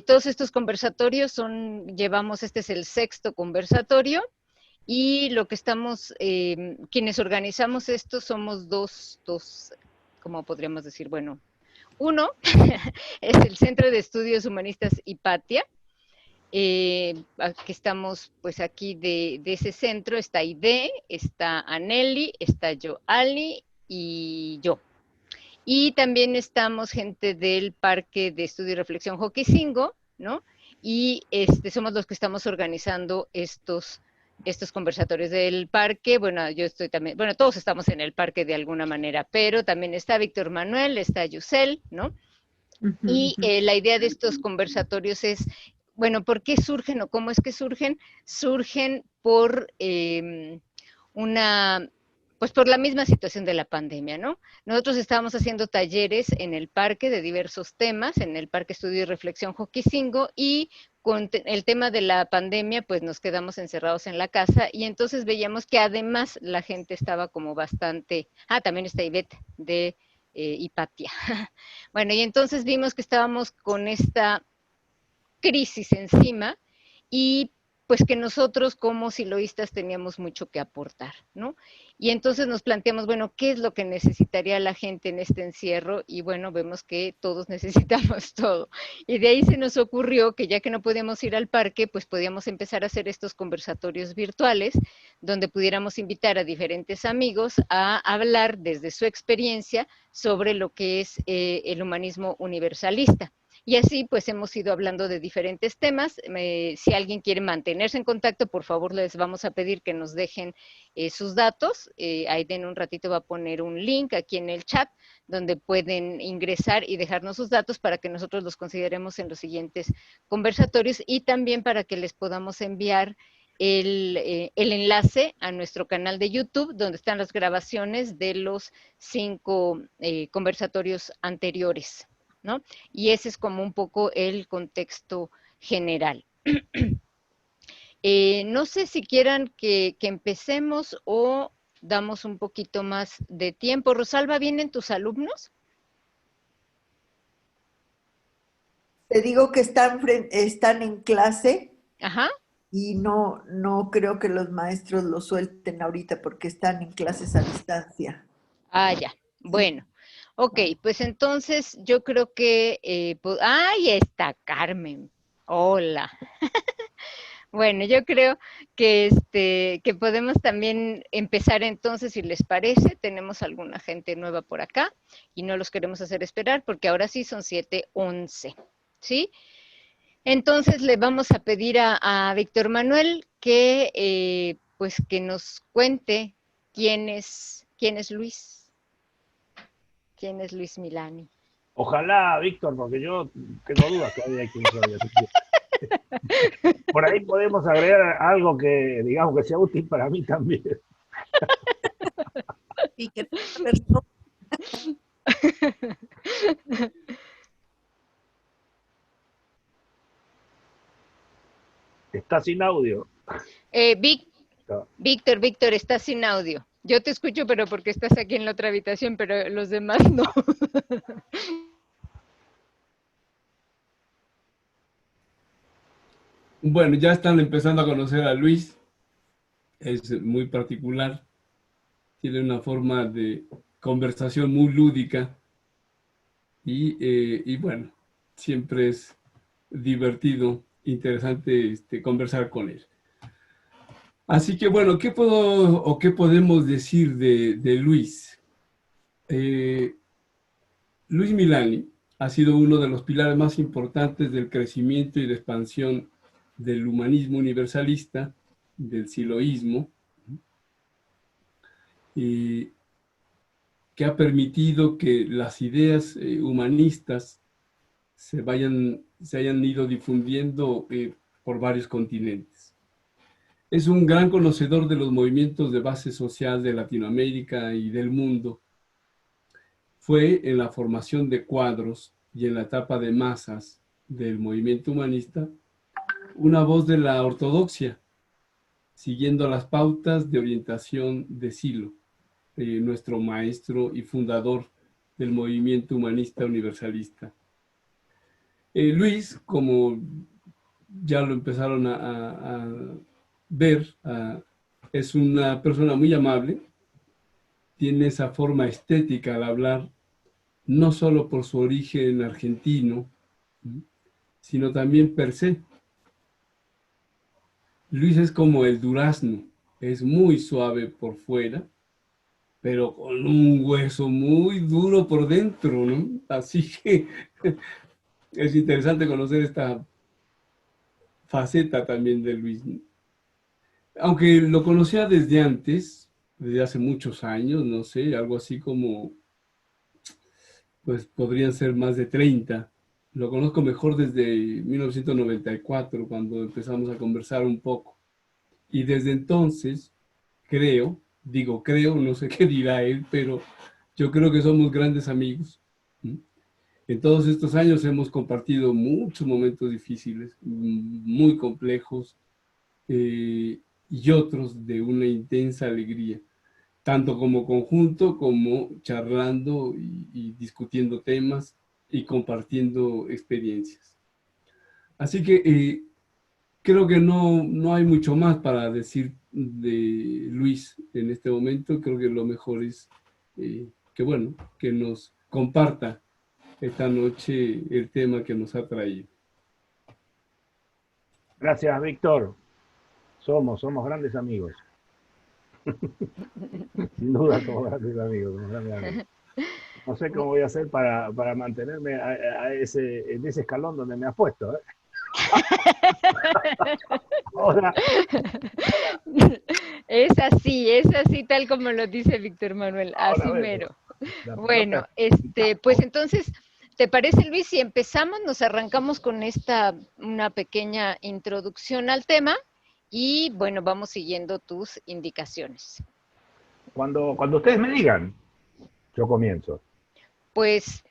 Todos estos conversatorios llevamos, este es el sexto conversatorio, y lo que estamos, quienes organizamos esto somos dos, ¿cómo podríamos decir? Bueno, uno es el Centro de Estudios Humanistas Hipatia, que estamos pues aquí de ese centro, está Aide, está Aneli, está Joali y yo. Y también estamos gente del Parque de Estudio y Reflexión Joquisingo, ¿no? Y somos los que estamos organizando estos conversatorios del parque. Bueno, yo estoy también, bueno, todos estamos en el parque de alguna manera, pero también está Víctor Manuel, está Yusel, ¿no? Y la idea de estos conversatorios es, bueno, ¿por qué surgen o cómo es que surgen? Surgen por una, pues por la misma situación de la pandemia, ¿no? Nosotros estábamos haciendo talleres en el parque de diversos temas, en el Parque Estudio y Reflexión Joquisingo, y con el tema de la pandemia, pues nos quedamos encerrados en la casa, y entonces veíamos que además la gente estaba como bastante, también está Ivette de Hipatia. Bueno, y entonces vimos que estábamos con esta crisis encima, y pues que nosotros como siloístas teníamos mucho que aportar, ¿no? Y entonces nos planteamos, bueno, ¿qué es lo que necesitaría la gente en este encierro? Y bueno, vemos que todos necesitamos todo. Y de ahí se nos ocurrió que ya que no podíamos ir al parque, pues podíamos empezar a hacer estos conversatorios virtuales, donde pudiéramos invitar a diferentes amigos a hablar desde su experiencia sobre lo que es el humanismo universalista. Y así pues hemos ido hablando de diferentes temas. Si alguien quiere mantenerse en contacto, por favor les vamos a pedir que nos dejen sus datos. Ahí en un ratito va a poner un link aquí en el chat donde pueden ingresar y dejarnos sus datos para que nosotros los consideremos en los siguientes conversatorios, y también para que les podamos enviar el enlace a nuestro canal de YouTube, donde están las grabaciones de los 5 conversatorios anteriores, ¿no? Y ese es como un poco el contexto general. No sé si quieran que empecemos o damos un poquito más de tiempo. Rosalba, ¿vienen tus alumnos? Te digo que están en clase Ajá. y no creo que los maestros lo suelten ahorita porque están en clases a distancia. Ya. Sí. Bueno. Ok, pues entonces yo creo que... ¡Ahí está Carmen! Hola. Bueno, yo creo que podemos también empezar entonces, si les parece. Tenemos alguna gente nueva por acá y no los queremos hacer esperar porque ahora sí son 7:11, ¿sí? Entonces le vamos a pedir a Víctor Manuel que pues que nos cuente quién es Luis, quién es Luis Milani. Ojalá, Víctor, porque yo tengo dudas todavía de quién soy. Así que por ahí podemos agregar algo que, digamos, que sea útil para mí también. Y que persona. Está sin audio. Vic, Víctor, estás sin audio. Yo te escucho, pero porque estás aquí en la otra habitación, pero los demás no. Bueno, ya están empezando a conocer a Luis. Es muy particular. Tiene una forma de conversación muy lúdica. Y bueno, siempre es divertido, interesante conversar con él. Así que bueno, ¿qué puedo o qué podemos decir de Luis? Luis Milani ha sido uno de los pilares más importantes del crecimiento y de expansión del humanismo universalista, del siloísmo, y que ha permitido que las ideas humanistas se hayan ido difundiendo por varios continentes. Es un gran conocedor de los movimientos de base social de Latinoamérica y del mundo. Fue en la formación de cuadros y en la etapa de masas del movimiento humanista una voz de la ortodoxia, siguiendo las pautas de orientación de Silo, nuestro maestro y fundador del movimiento humanista universalista. Luis, como ya lo empezaron a ver, es una persona muy amable, tiene esa forma estética al hablar, no solo por su origen argentino, sino también per se. Luis es como el durazno, es muy suave por fuera, pero con un hueso muy duro por dentro, ¿no? Así que es interesante conocer esta faceta también de Luis. Aunque lo conocía desde antes, desde hace muchos años, no sé, algo así como, pues podrían ser más de 30. Lo conozco mejor desde 1994, cuando empezamos a conversar un poco. Y desde entonces, creo, no sé qué dirá él, pero yo creo que somos grandes amigos. En todos estos años hemos compartido muchos momentos difíciles, muy complejos, y otros de una intensa alegría, tanto como conjunto, como charlando y discutiendo temas y compartiendo experiencias. Así que creo que no hay mucho más para decir de Luis en este momento. Creo que lo mejor es que nos comparta esta noche el tema que nos ha traído. Gracias, Víctor. Somos grandes amigos. Sin duda somos grandes amigos, somos grandes amigos. No sé cómo voy a hacer para mantenerme en ese escalón donde me has puesto, ¿eh? Ahora, Es así tal como lo dice Víctor Manuel, ahora así vemos. mero. La Bueno, pelota es en campo. pues entonces, ¿te parece, Luis, si empezamos, nos arrancamos con una pequeña introducción al tema y bueno, vamos siguiendo tus indicaciones? Cuando ustedes me digan, yo comienzo. Pues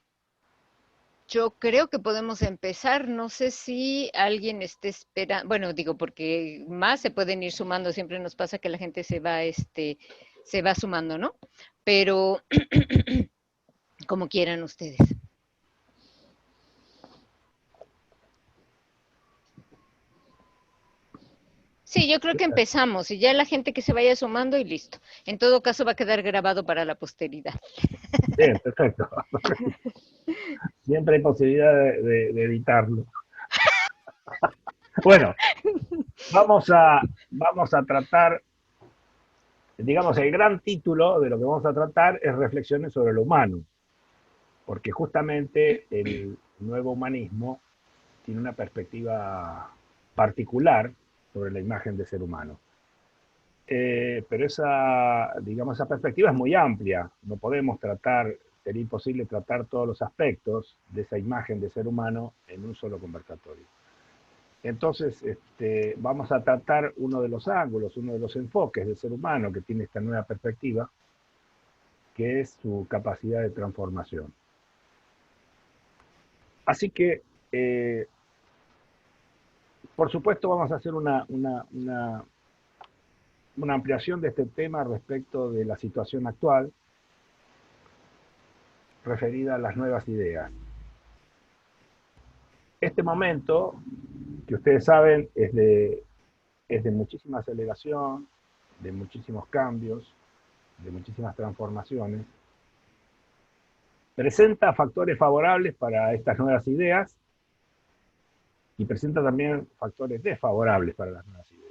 yo creo que podemos empezar. No sé si alguien esté esperando, bueno, digo, porque más se pueden ir sumando, siempre nos pasa que la gente se va sumando, ¿no? Pero como quieran ustedes. Sí, yo creo que empezamos y ya la gente que se vaya sumando y listo. En todo caso va a quedar grabado para la posteridad. Bien, perfecto. Siempre hay posibilidad de editarlo. Bueno, vamos a tratar, digamos, el gran título de lo que vamos a tratar es Reflexiones sobre lo humano, porque justamente el nuevo humanismo tiene una perspectiva particular sobre la imagen de ser humano. Pero esa perspectiva es muy amplia. No podemos sería imposible tratar todos los aspectos de esa imagen de ser humano en un solo conversatorio. Entonces, vamos a tratar uno de los ángulos, uno de los enfoques del ser humano que tiene esta nueva perspectiva, que es su capacidad de transformación. Así que, por supuesto, vamos a hacer una ampliación de este tema respecto de la situación actual, referida a las nuevas ideas. Este momento, que ustedes saben, es de muchísima aceleración, de muchísimos cambios, de muchísimas transformaciones. Presenta factores favorables para estas nuevas ideas y presenta también factores desfavorables para las nuevas ideas.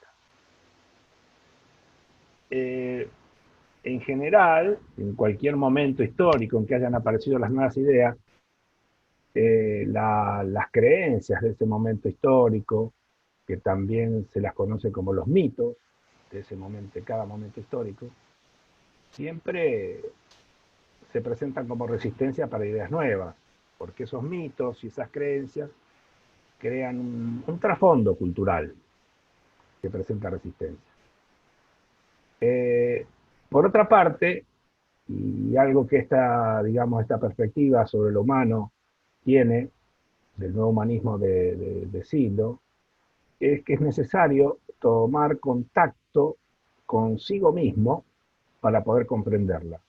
En general, en cualquier momento histórico en que hayan aparecido las nuevas ideas, las creencias de ese momento histórico, que también se las conoce como los mitos de ese momento, de cada momento histórico, siempre se presentan como resistencia para ideas nuevas, porque esos mitos y esas creencias crean un trasfondo cultural que presenta resistencia. Por otra parte, y algo que esta perspectiva sobre lo humano tiene, del nuevo humanismo de Silo, es que es necesario tomar contacto consigo mismo para poder comprenderla.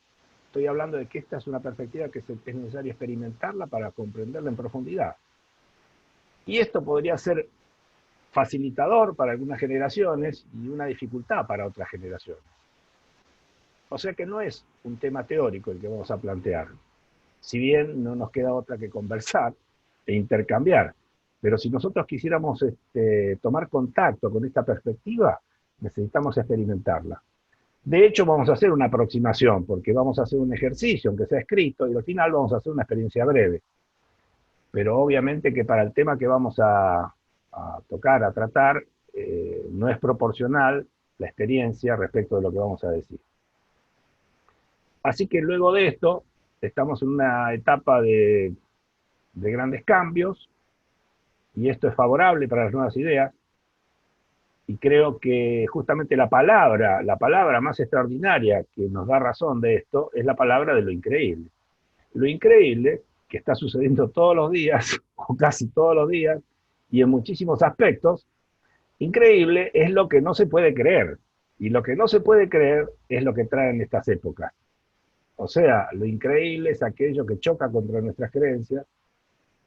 Estoy hablando de que esta es una perspectiva que es necesario experimentarla para comprenderla en profundidad. Y esto podría ser facilitador para algunas generaciones y una dificultad para otras generaciones. O sea que no es un tema teórico el que vamos a plantear, si bien no nos queda otra que conversar e intercambiar. Pero si nosotros quisiéramos tomar contacto con esta perspectiva, necesitamos experimentarla. De hecho, vamos a hacer una aproximación, porque vamos a hacer un ejercicio, aunque sea escrito, y al final vamos a hacer una experiencia breve. Pero obviamente que para el tema que vamos a tocar, a tratar, no es proporcional la experiencia respecto de lo que vamos a decir. Así que luego de esto, estamos en una etapa de grandes cambios, y esto es favorable para las nuevas ideas, y creo que justamente la palabra más extraordinaria que nos da razón de esto es la palabra de lo increíble. Lo increíble, que está sucediendo todos los días, o casi todos los días, y en muchísimos aspectos, increíble es lo que no se puede creer. Y lo que no se puede creer es lo que traen estas épocas. O sea, lo increíble es aquello que choca contra nuestras creencias,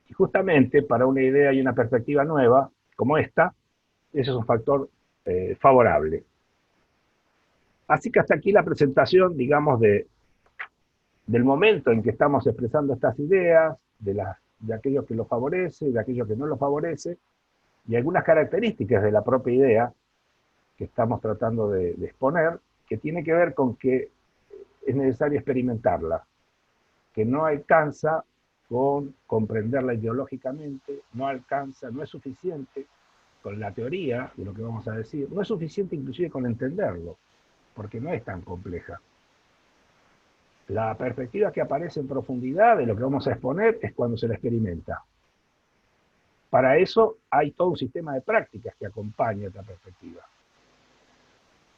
y justamente para una idea y una perspectiva nueva, como esta, eso es un factor favorable. Así que hasta aquí la presentación, digamos, del momento en que estamos expresando estas ideas, de aquello que lo favorece, de aquello que no lo favorece, y algunas características de la propia idea que estamos tratando de exponer, que tiene que ver con que es necesario experimentarla, que no alcanza con comprenderla ideológicamente, no alcanza, no es suficiente con la teoría de lo que vamos a decir, no es suficiente inclusive con entenderlo, porque no es tan compleja. La perspectiva que aparece en profundidad de lo que vamos a exponer es cuando se la experimenta. Para eso hay todo un sistema de prácticas que acompaña esta perspectiva.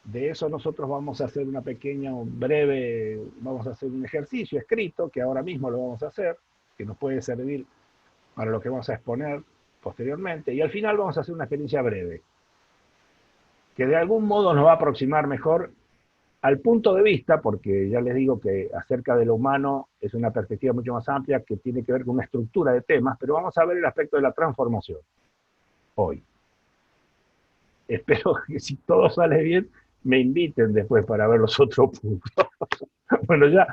De eso nosotros vamos a hacer una pequeña, breve, vamos a hacer un ejercicio escrito, que ahora mismo lo vamos a hacer, que nos puede servir para lo que vamos a exponer posteriormente, y al final vamos a hacer una experiencia breve, que de algún modo nos va a aproximar mejor al punto de vista, porque ya les digo que acerca de lo humano es una perspectiva mucho más amplia que tiene que ver con una estructura de temas, pero vamos a ver el aspecto de la transformación hoy. Espero que si todo sale bien, me inviten después para ver los otros puntos. Bueno, ya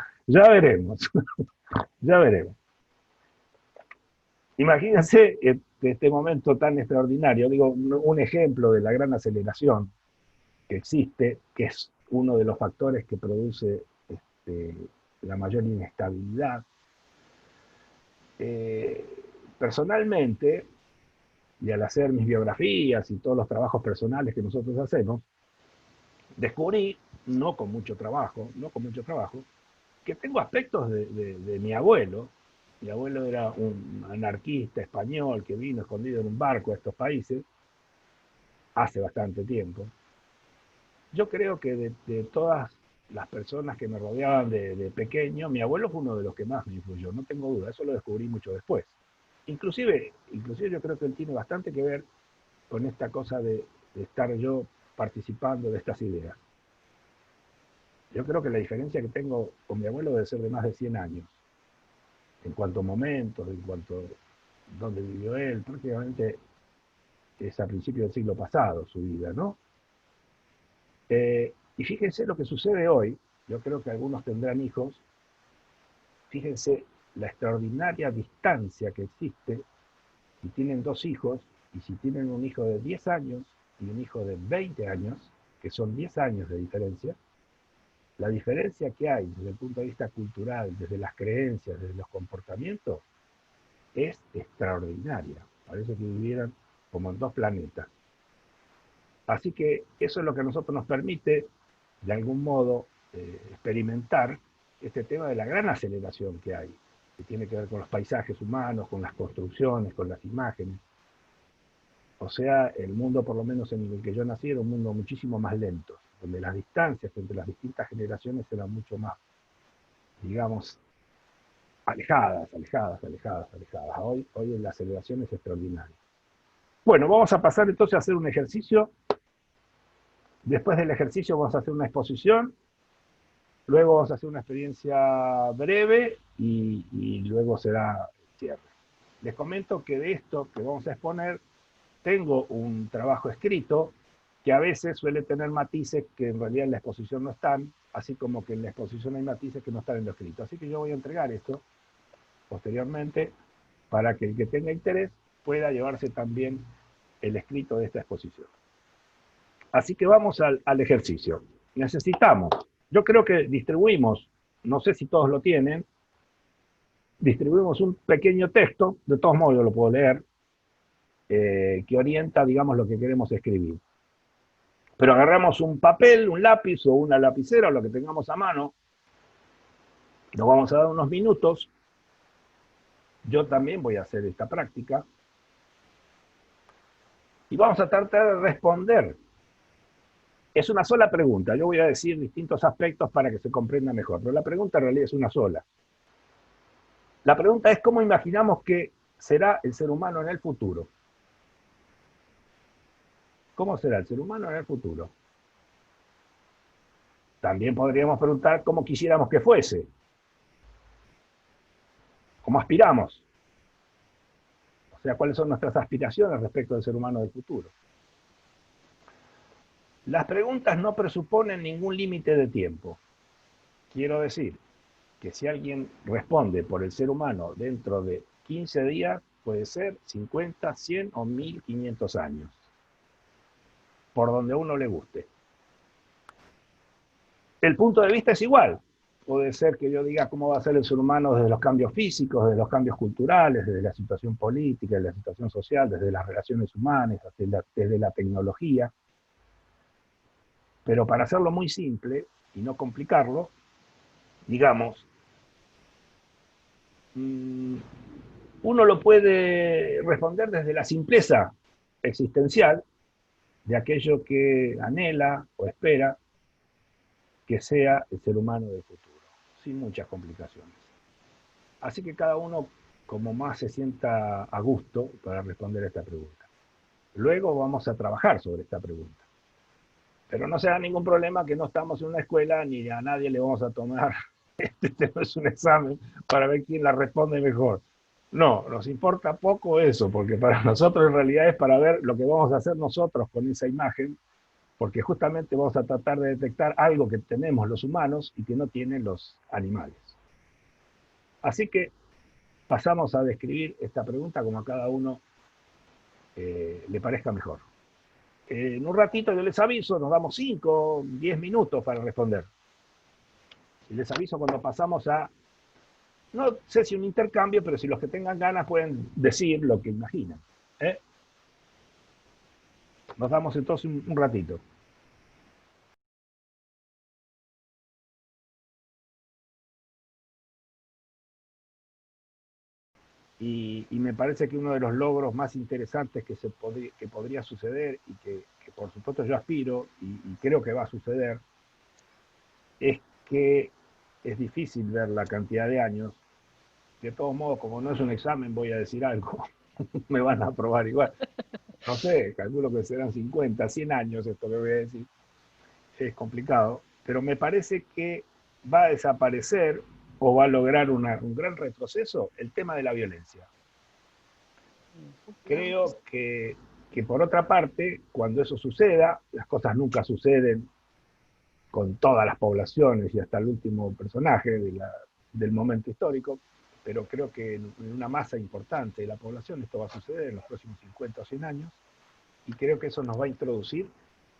veremos, ya veremos. Imagínense este momento tan extraordinario, digo, un ejemplo de la gran aceleración que existe, que es uno de los factores que produce la mayor inestabilidad. Personalmente, y al hacer mis biografías y todos los trabajos personales que nosotros hacemos, descubrí, no con mucho trabajo, que tengo aspectos de mi abuelo. Mi abuelo era un anarquista español que vino escondido en un barco a estos países hace bastante tiempo. Yo creo que de todas las personas que me rodeaban de pequeño, mi abuelo fue uno de los que más me influyó, no tengo duda, eso lo descubrí mucho después. Inclusive yo creo que él tiene bastante que ver con esta cosa de estar yo participando de estas ideas. Yo creo que la diferencia que tengo con mi abuelo debe ser de más de 100 años. En cuanto a momentos, en cuanto a dónde vivió él, prácticamente es a principios del siglo pasado su vida, ¿no? Y fíjense lo que sucede hoy, yo creo que algunos tendrán hijos, fíjense la extraordinaria distancia que existe si tienen dos hijos, y si tienen un hijo de 10 años y un hijo de 20 años, que son 10 años de diferencia, la diferencia que hay desde el punto de vista cultural, desde las creencias, desde los comportamientos, es extraordinaria. Parece que vivieran como en dos planetas. Así que eso es lo que a nosotros nos permite, de algún modo, experimentar este tema de la gran aceleración que hay, que tiene que ver con los paisajes humanos, con las construcciones, con las imágenes. O sea, el mundo, por lo menos en el que yo nací, era un mundo muchísimo más lento, donde las distancias entre las distintas generaciones eran mucho más, digamos, alejadas. Hoy la aceleración es extraordinaria. Bueno, vamos a pasar entonces a hacer un ejercicio. Después del ejercicio vamos a hacer una exposición, luego vamos a hacer una experiencia breve y luego será el cierre. Les comento que de esto que vamos a exponer, tengo un trabajo escrito que a veces suele tener matices que en realidad en la exposición no están, así como que en la exposición hay matices que no están en lo escrito. Así que yo voy a entregar esto posteriormente para que el que tenga interés pueda llevarse también el escrito de esta exposición. Así que vamos al ejercicio. Necesitamos, yo creo que distribuimos, no sé si todos lo tienen, distribuimos un pequeño texto, de todos modos yo lo puedo leer, que orienta, digamos, lo que queremos escribir. Pero agarramos un papel, un lápiz o una lapicera, o lo que tengamos a mano, nos vamos a dar unos minutos. Yo también voy a hacer esta práctica. Y vamos a tratar de responder. Es una sola pregunta. Yo voy a decir distintos aspectos para que se comprenda mejor, pero la pregunta en realidad es una sola. La pregunta es cómo imaginamos que será el ser humano en el futuro. ¿Cómo será el ser humano en el futuro? También podríamos preguntar cómo quisiéramos que fuese. ¿Cómo aspiramos? O sea, ¿cuáles son nuestras aspiraciones respecto del ser humano del futuro? Las preguntas no presuponen ningún límite de tiempo. Quiero decir que si alguien responde por el ser humano dentro de 15 días, puede ser 50, 100 o 1500 años. Por donde a uno le guste. El punto de vista es igual. Puede ser que yo diga cómo va a ser el ser humano desde los cambios físicos, desde los cambios culturales, desde la situación política, desde la situación social, desde las relaciones humanas, desde la tecnología. Pero para hacerlo muy simple y no complicarlo, digamos, uno lo puede responder desde la simpleza existencial de aquello que anhela o espera que sea el ser humano del futuro, sin muchas complicaciones. Así que cada uno como más se sienta a gusto para responder a esta pregunta. Luego vamos a trabajar sobre esta pregunta. Pero no se da ningún problema que no estamos en una escuela ni a nadie le vamos a tomar, este no es un examen para ver quién la responde mejor. No, nos importa poco eso, porque para nosotros en realidad es para ver lo que vamos a hacer nosotros con esa imagen, porque justamente vamos a tratar de detectar algo que tenemos los humanos y que no tienen los animales. Así que pasamos a describir esta pregunta como a cada uno le parezca mejor. En un ratito yo les aviso, nos damos 5, 10 minutos para responder. Y les aviso cuando pasamos a, no sé si un intercambio, pero si los que tengan ganas pueden decir lo que imaginan. Nos damos entonces un ratito. Y me parece que uno de los logros más interesantes que podría suceder y que por supuesto yo aspiro y creo que va a suceder, es que es difícil ver la cantidad de años. De todos modos, como no es un examen, voy a decir algo. Me van a aprobar igual. No sé, calculo que serán 50, 100 años esto que voy a decir. Es complicado, pero me parece que va a desaparecer o va a lograr un gran retroceso el tema de la violencia. Creo que por otra parte, cuando eso suceda, las cosas nunca suceden con todas las poblaciones y hasta el último personaje del momento histórico, pero creo que en una masa importante de la población esto va a suceder en los próximos 50 o 100 años, y creo que eso nos va a introducir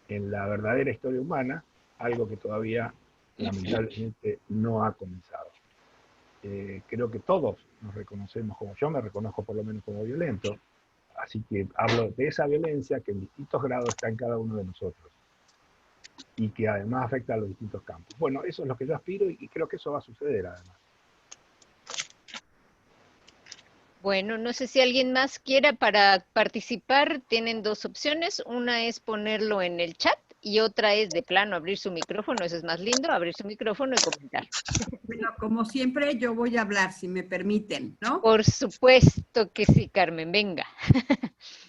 en la verdadera historia humana, algo que todavía lamentablemente no ha comenzado. Creo que todos nos reconocemos, como yo me reconozco por lo menos como violento, así que hablo de esa violencia que en distintos grados está en cada uno de nosotros y que además afecta a los distintos campos. Bueno, eso es lo que yo aspiro y creo que eso va a suceder además. Bueno, no sé si alguien más quiera para participar. Tienen dos opciones. Una es ponerlo en el chat y otra es de plano abrir su micrófono. Eso es más lindo, abrir su micrófono y comentar. Bueno, como siempre, yo voy a hablar, si me permiten, ¿no? Por supuesto que sí, Carmen, venga.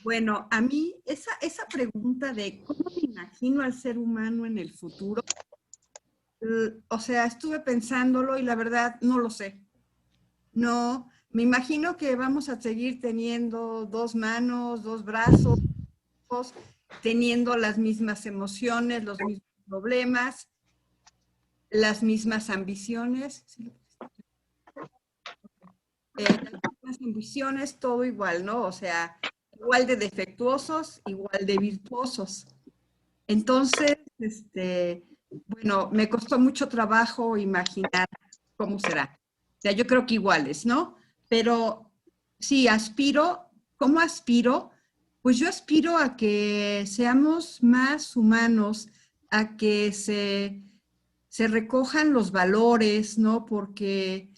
Bueno, a mí esa pregunta de cómo me imagino al ser humano en el futuro, o sea, estuve pensándolo y la verdad no lo sé. No, me imagino que vamos a seguir teniendo 2 manos, 2 brazos, teniendo las mismas emociones, los mismos problemas, las mismas ambiciones. Las mismas ambiciones, todo igual, ¿no? O sea, igual de defectuosos, igual de virtuosos. Entonces, bueno, me costó mucho trabajo imaginar cómo será. O sea, yo creo que iguales, ¿no? Pero sí, aspiro, ¿cómo aspiro? Pues yo aspiro a que seamos más humanos, a que se recojan los valores, ¿no? Porque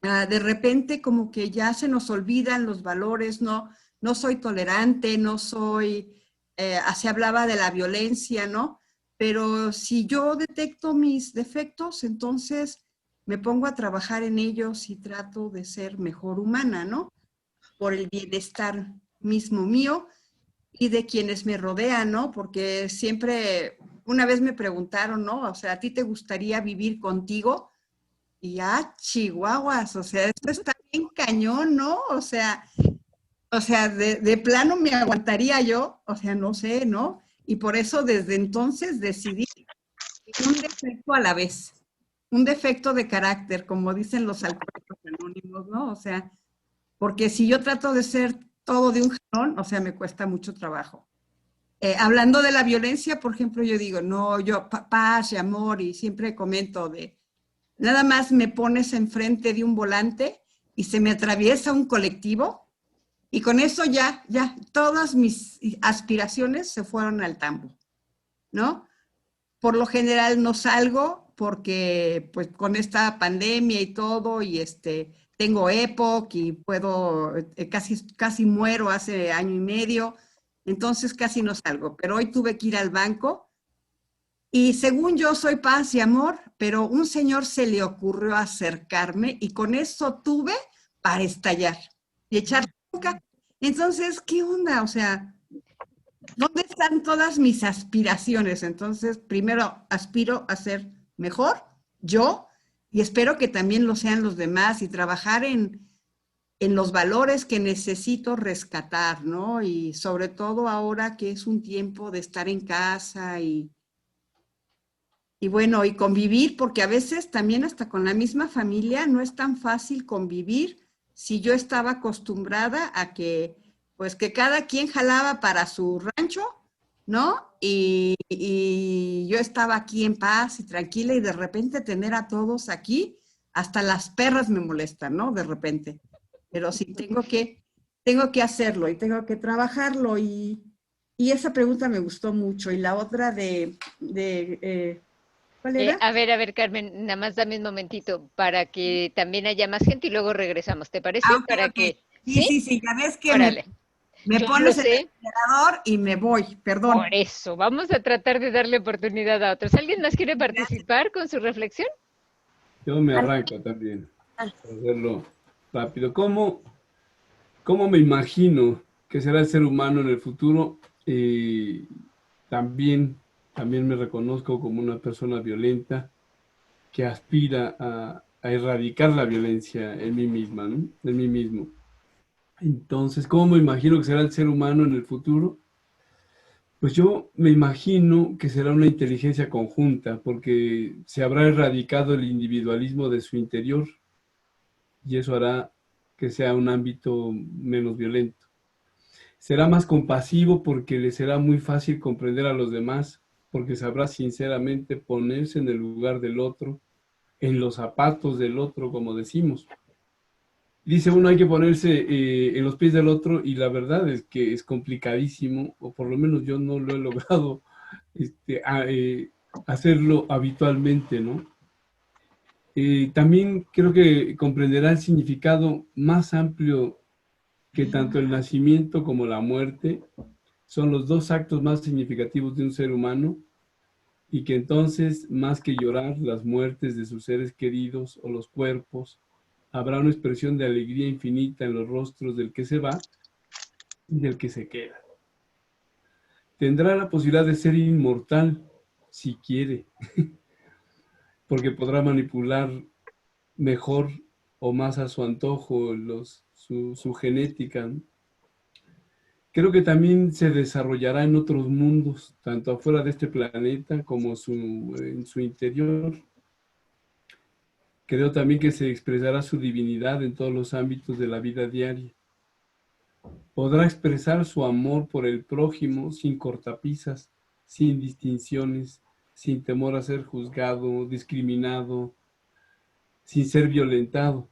de repente como que ya se nos olvidan los valores, ¿no? No soy tolerante, no soy, se hablaba de la violencia, ¿no? Pero si yo detecto mis defectos, entonces me pongo a trabajar en ellos y trato de ser mejor humana, ¿no? Por el bienestar mismo mío y de quienes me rodean, ¿no? Porque siempre, una vez me preguntaron, ¿no? O sea, ¿a ti te gustaría vivir contigo? Y chihuahuas, o sea, esto está bien cañón, ¿no? O sea, de plano me aguantaría yo, o sea, no sé, ¿no? Y por eso desde entonces decidí un defecto a la vez, un defecto de carácter, como dicen los alcohólicos anónimos, ¿no? O sea, porque si yo trato de ser todo de un jalón, o sea, me cuesta mucho trabajo. Hablando de la violencia, por ejemplo, yo digo, no, yo paz y amor, y siempre comento de, nada más me pones enfrente de un volante y se me atraviesa un colectivo y con eso ya, todas mis aspiraciones se fueron al tambo, ¿no? Por lo general no salgo porque pues con esta pandemia y todo y tengo EPOC y puedo, casi muero hace año y medio, entonces casi no salgo, pero hoy tuve que ir al banco y según yo soy paz y amor, pero un señor se le ocurrió acercarme y con eso tuve para estallar y echar bronca. Entonces, ¿qué onda? O sea, ¿dónde están todas mis aspiraciones? Entonces, primero aspiro a ser mejor yo y espero que también lo sean los demás y trabajar en los valores que necesito rescatar, ¿no? Y sobre todo ahora que es un tiempo de estar en casa y bueno, y convivir, porque a veces también hasta con la misma familia no es tan fácil convivir si yo estaba acostumbrada a que, pues que cada quien jalaba para su rancho, ¿no? Y yo estaba aquí en paz y tranquila y de repente tener a todos aquí, hasta las perras me molestan, ¿no? De repente. Pero sí, tengo que hacerlo y tengo que trabajarlo y esa pregunta me gustó mucho. Y la otra ¿cuál era? A ver, Carmen, nada más dame un momentito para que también haya más gente y luego regresamos, ¿te parece? Ok, Para ok. que, Sí, ¿sí? sí, sí, ya ves que Órale, me yo lo pones el sé, acelerador y me voy, por perdón. eso, vamos a tratar de darle oportunidad a otros. ¿Alguien más quiere participar con su reflexión? Yo me arranco también, para hacerlo rápido. ¿Cómo me imagino que será el ser humano en el futuro? También, también me reconozco como una persona violenta que aspira a erradicar la violencia en mí misma, ¿no? En mí mismo. Entonces, ¿cómo me imagino que será el ser humano en el futuro? Pues yo me imagino que será una inteligencia conjunta, porque se habrá erradicado el individualismo de su interior y eso hará que sea un ámbito menos violento. Será más compasivo porque le será muy fácil comprender a los demás, porque sabrá sinceramente ponerse en el lugar del otro, en los zapatos del otro, como decimos. Dice uno hay que ponerse en los pies del otro y la verdad es que es complicadísimo, o por lo menos yo no lo he logrado hacerlo habitualmente, ¿no? También creo que comprenderá el significado más amplio que tanto el nacimiento como la muerte son los dos actos más significativos de un ser humano y que entonces, más que llorar las muertes de sus seres queridos o los cuerpos, habrá una expresión de alegría infinita en los rostros del que se va y del que se queda. Tendrá la posibilidad de ser inmortal, si quiere, porque podrá manipular mejor o más a su antojo su genética, ¿no? Creo que también se desarrollará en otros mundos, tanto afuera de este planeta como en su interior. Creo también que se expresará su divinidad en todos los ámbitos de la vida diaria. Podrá expresar su amor por el prójimo sin cortapisas, sin distinciones, sin temor a ser juzgado, discriminado, sin ser violentado.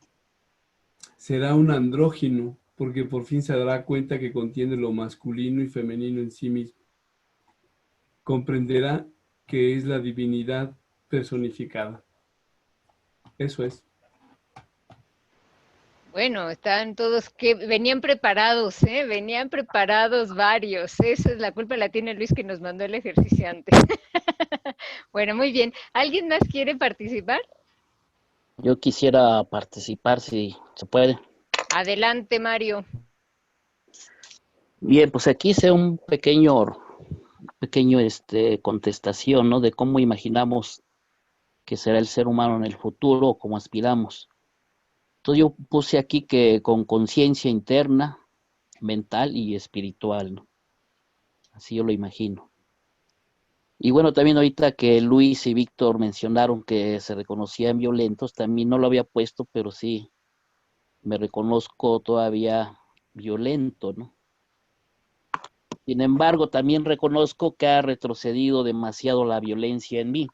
Será un andrógino, porque por fin se dará cuenta que contiene lo masculino y femenino en sí mismo. Comprenderá que es la divinidad personificada. Eso es. Bueno, están todos que venían preparados, ¿eh? Venían preparados varios. Esa es la culpa la tiene Luis que nos mandó el ejercicio antes. Bueno, muy bien. ¿Alguien más quiere participar? Yo quisiera participar, si se puede. Adelante, Mario. Bien, pues aquí hice un pequeño contestación, ¿no? De cómo imaginamos que será el ser humano en el futuro o cómo aspiramos. Entonces yo puse aquí que con conciencia interna, mental y espiritual, ¿no? Así yo lo imagino. Y bueno, también ahorita que Luis y Víctor mencionaron que se reconocían violentos, también no lo había puesto, pero sí me reconozco todavía violento, ¿no? Sin embargo, también reconozco que ha retrocedido demasiado la violencia en mí,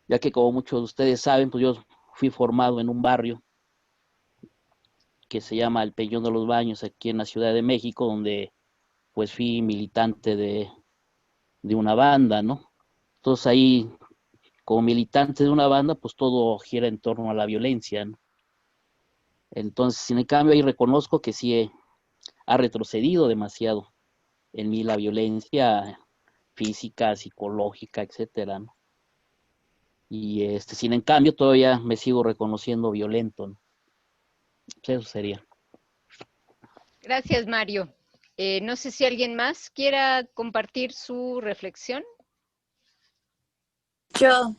ya que como muchos de ustedes saben, pues yo fui formado en un barrio que se llama El Peñón de los Baños, aquí en la Ciudad de México, donde pues fui militante de una banda, ¿no? Entonces ahí, como militante de una banda, pues todo gira en torno a la violencia, ¿no? Entonces, sin en cambio, ahí reconozco que sí ha retrocedido demasiado en mí la violencia física, psicológica, etcétera, ¿no? Y sin en cambio todavía me sigo reconociendo violento, ¿no? Pues eso sería. Gracias, Mario. No sé si alguien más quiera compartir su reflexión. Yo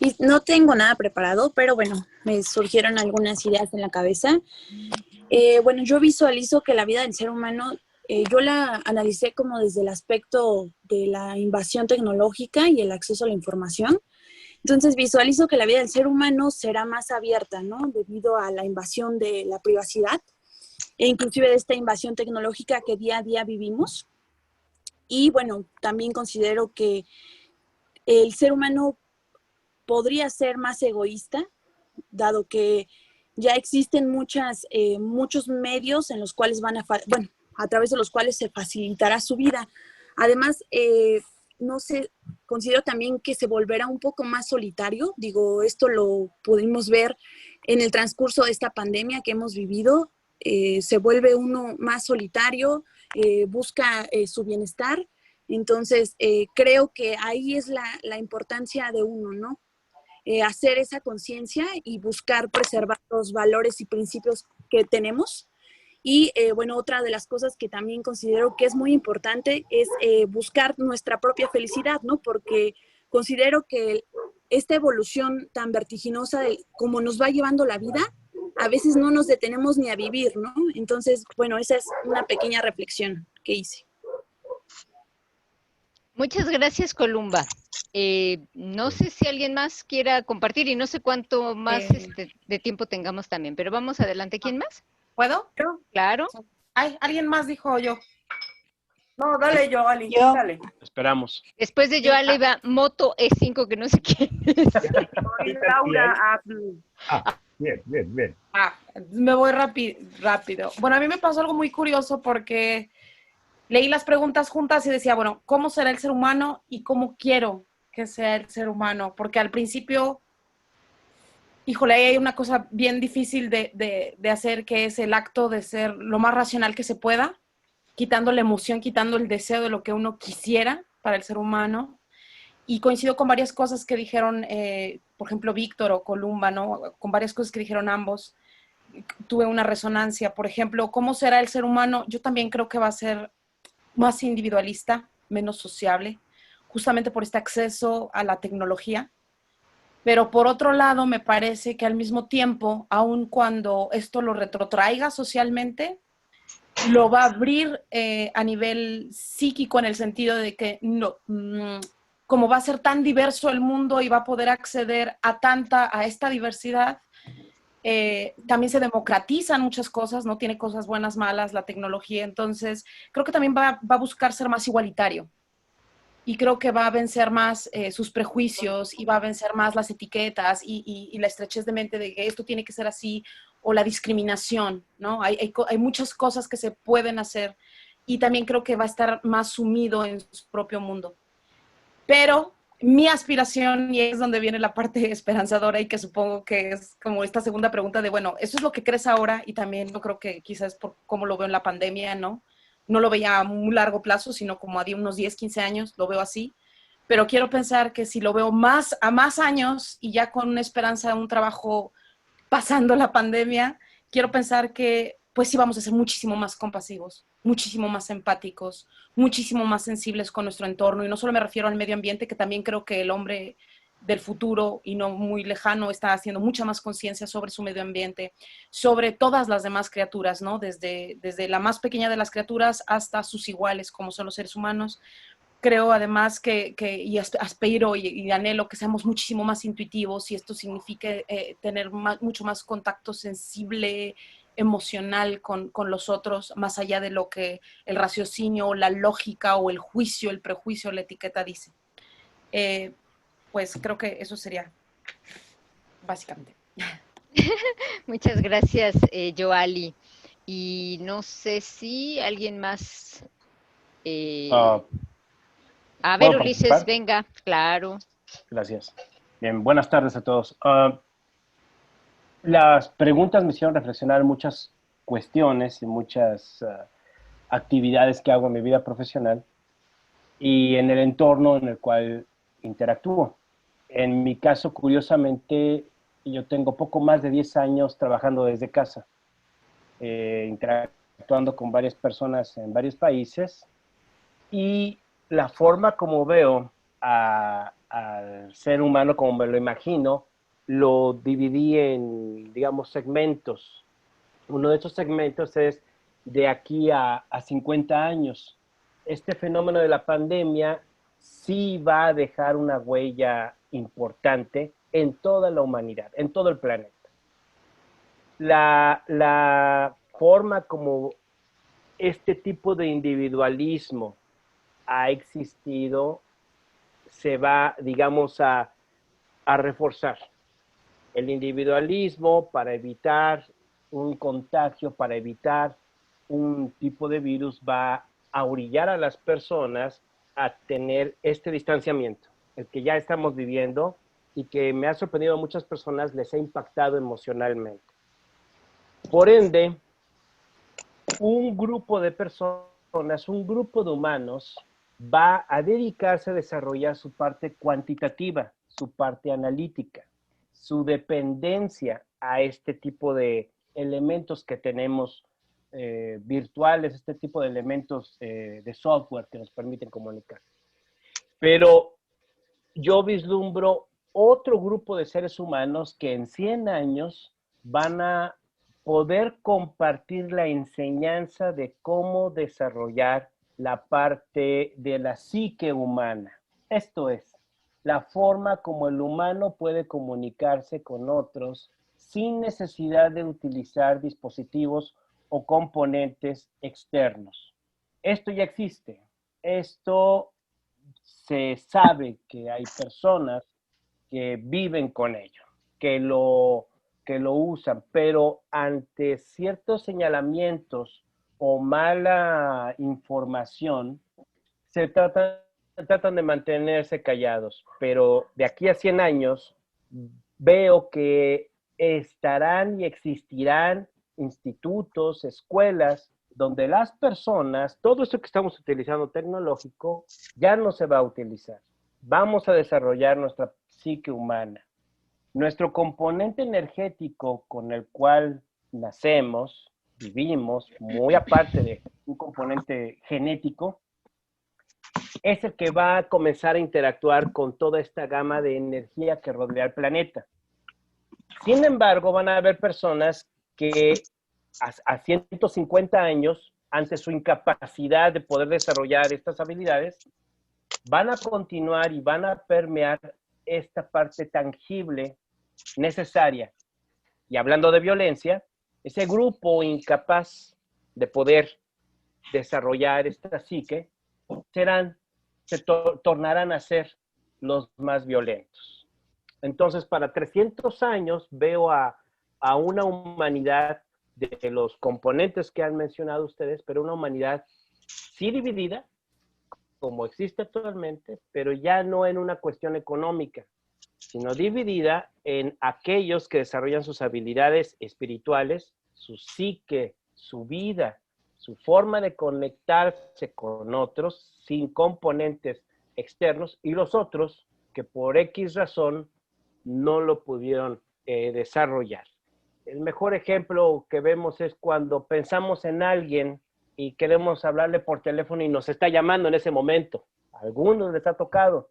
y no tengo nada preparado, pero bueno, me surgieron algunas ideas en la cabeza. Bueno, yo visualizo que la vida del ser humano, yo la analicé como desde el aspecto de la invasión tecnológica y el acceso a la información. Entonces visualizo que la vida del ser humano será más abierta, ¿no? Debido a la invasión de la privacidad e inclusive de esta invasión tecnológica que día a día vivimos. Y bueno, también considero que el ser humano podría ser más egoísta, dado que ya existen muchos medios en los cuales a través de los cuales se facilitará su vida. Además, no sé, considero también que se volverá un poco más solitario. Digo, esto lo pudimos ver en el transcurso de esta pandemia que hemos vivido. Se vuelve uno más solitario, busca su bienestar. Entonces, creo que ahí es la importancia de uno, ¿no? Hacer esa conciencia y buscar preservar los valores y principios que tenemos. Y bueno, otra de las cosas que también considero que es muy importante es buscar nuestra propia felicidad, ¿no? Porque considero que esta evolución tan vertiginosa de cómo nos va llevando la vida, a veces no nos detenemos ni a vivir, ¿no? Entonces, bueno, esa es una pequeña reflexión que hice. Muchas gracias, Columba. No sé si alguien más quiera compartir y no sé cuánto más de tiempo tengamos también, pero vamos adelante. ¿Quién más? ¿Puedo? Claro. Ay, alguien más dijo yo. No, dale, Joali, dale. Esperamos. Después de Joali va Moto E5, que no sé quién es. Laura. Bien. Me voy rápido. Bueno, a mí me pasó algo muy curioso porque leí las preguntas juntas y decía, bueno, ¿cómo será el ser humano y cómo quiero que sea el ser humano? Porque al principio, híjole, hay una cosa bien difícil de hacer, que es el acto de ser lo más racional que se pueda, quitando la emoción, quitando el deseo de lo que uno quisiera para el ser humano. Y coincido con varias cosas que dijeron, por ejemplo, Víctor o Columba, ¿no? Con varias cosas que dijeron ambos. Tuve una resonancia. Por ejemplo, ¿cómo será el ser humano? Yo también creo que va a ser más individualista, menos sociable, justamente por este acceso a la tecnología. Pero por otro lado, me parece que al mismo tiempo, aun cuando esto lo retrotraiga socialmente, lo va a abrir a nivel psíquico en el sentido de que no, como va a ser tan diverso el mundo y va a poder acceder a esta diversidad, también se democratizan muchas cosas, ¿no? Tiene cosas buenas, malas, la tecnología. Entonces, creo que también va a buscar ser más igualitario. Y creo que va a vencer más sus prejuicios y va a vencer más las etiquetas y la estrechez de mente de que esto tiene que ser así, o la discriminación, ¿no? Hay muchas cosas que se pueden hacer y también creo que va a estar más sumido en su propio mundo. Pero mi aspiración, y es donde viene la parte esperanzadora y que supongo que es como esta segunda pregunta de, bueno, eso es lo que crees ahora y también yo creo que quizás por cómo lo veo en la pandemia, ¿no? No lo veía a muy largo plazo, sino como a unos 10, 15 años, lo veo así. Pero quiero pensar que si lo veo a más años y ya con una esperanza, un trabajo pasando la pandemia, quiero pensar que pues sí vamos a ser muchísimo más compasivos, muchísimo más empáticos, muchísimo más sensibles con nuestro entorno. Y no solo me refiero al medio ambiente, que también creo que el hombre del futuro y no muy lejano está haciendo mucha más conciencia sobre su medio ambiente, sobre todas las demás criaturas, ¿no? Desde la más pequeña de las criaturas hasta sus iguales, como son los seres humanos. Creo además y aspiro y anhelo que seamos muchísimo más intuitivos y esto significa tener mucho más contacto sensible, emocional con los otros, más allá de lo que el raciocinio, la lógica o el juicio, el prejuicio, la etiqueta dice. Pues creo que eso sería básicamente. Muchas gracias, Joali. Y no sé si alguien más... a ver, ¿Puedo Ulises, participar? venga, claro. Gracias. Bien, buenas tardes a todos. Las preguntas me hicieron reflexionar muchas cuestiones y muchas actividades que hago en mi vida profesional y en el entorno en el cual interactúo. En mi caso, curiosamente, yo tengo poco más de 10 años trabajando desde casa, interactuando con varias personas en varios países y la forma como veo al ser humano, como me lo imagino, lo dividí en, digamos, segmentos. Uno de esos segmentos es de aquí a 50 años. Este fenómeno de la pandemia sí va a dejar una huella importante en toda la humanidad, en todo el planeta. La forma como este tipo de individualismo ha existido se va, digamos, a reforzar. El individualismo para evitar un contagio, para evitar un tipo de virus, va a orillar a las personas a tener este distanciamiento, el que ya estamos viviendo y que me ha sorprendido a muchas personas, les ha impactado emocionalmente. Por ende, un grupo de personas, un grupo de humanos va a dedicarse a desarrollar su parte cuantitativa, su parte analítica, su dependencia a este tipo de elementos que tenemos virtuales, este tipo de elementos de software que nos permiten comunicar. Pero yo vislumbro otro grupo de seres humanos que en 100 años van a poder compartir la enseñanza de cómo desarrollar la parte de la psique humana. Esto es, la forma como el humano puede comunicarse con otros sin necesidad de utilizar dispositivos o componentes externos. Esto ya existe. Esto se sabe que hay personas que viven con ello, que lo usan, pero ante ciertos señalamientos o mala información, tratan de mantenerse callados. Pero de aquí a 100 años veo que estarán y existirán institutos, escuelas, donde las personas, todo esto que estamos utilizando tecnológico, ya no se va a utilizar. Vamos a desarrollar nuestra psique humana. Nuestro componente energético con el cual nacemos, vivimos, muy aparte de un componente genético, es el que va a comenzar a interactuar con toda esta gama de energía que rodea el planeta. Sin embargo, van a haber personas que a 150 años, ante su incapacidad de poder desarrollar estas habilidades, van a continuar y van a permear esta parte tangible necesaria. Y hablando de violencia, ese grupo incapaz de poder desarrollar esta psique se tornarán a ser los más violentos. Entonces, para 300 años veo a una humanidad de los componentes que han mencionado ustedes, pero una humanidad sí dividida, como existe actualmente, pero ya no en una cuestión económica, sino dividida en aquellos que desarrollan sus habilidades espirituales, su psique, su vida, su forma de conectarse con otros sin componentes externos, y los otros que por X razón no lo pudieron desarrollar. El mejor ejemplo que vemos es cuando pensamos en alguien y queremos hablarle por teléfono y nos está llamando en ese momento. A algunos les ha tocado.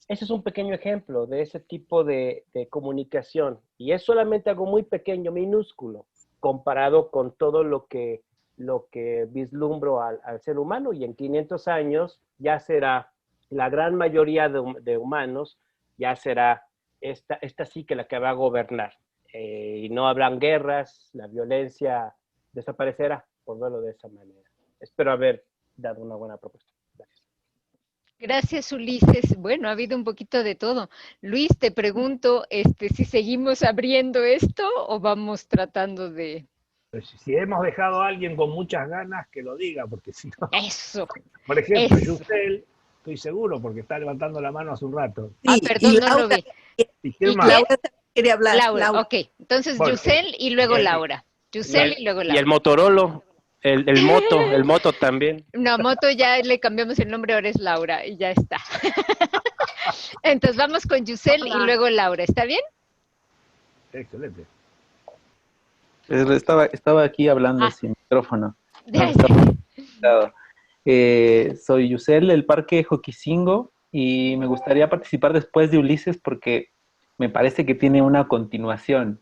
Ese es un pequeño ejemplo de ese tipo de comunicación. Y es solamente algo muy pequeño, minúsculo, comparado con todo lo que vislumbro al ser humano. Y en 500 años ya será la gran mayoría de humanos, ya será esta sí que la que va a gobernar. Y no habrán guerras, la violencia desaparecerá, por verlo de esa manera. Espero haber dado una buena propuesta. Gracias. Gracias, Ulises. Bueno, ha habido un poquito de todo. Luis, te pregunto, si seguimos abriendo esto o vamos tratando de... Pues si hemos dejado a alguien con muchas ganas, que lo diga, porque si no... Eso. Por ejemplo, Eso. Yusel, estoy seguro, porque está levantando la mano hace un rato. Sí, perdón, y no lo vi. ¿Y quién ¿Y más? Laura también quería hablar. Laura, ok. Entonces, Bueno, Yusel y luego Laura. Yusel y luego Y Laura. el Motorola, el moto también. No, Moto ya le cambiamos el nombre, ahora es Laura y ya está. Entonces vamos con Yusel y luego Laura, ¿está bien? Excelente. Estaba aquí hablando Ah. sin micrófono. Ya, Soy Yusel del Parque Joquisingo y me gustaría participar después de Ulises porque me parece que tiene una continuación.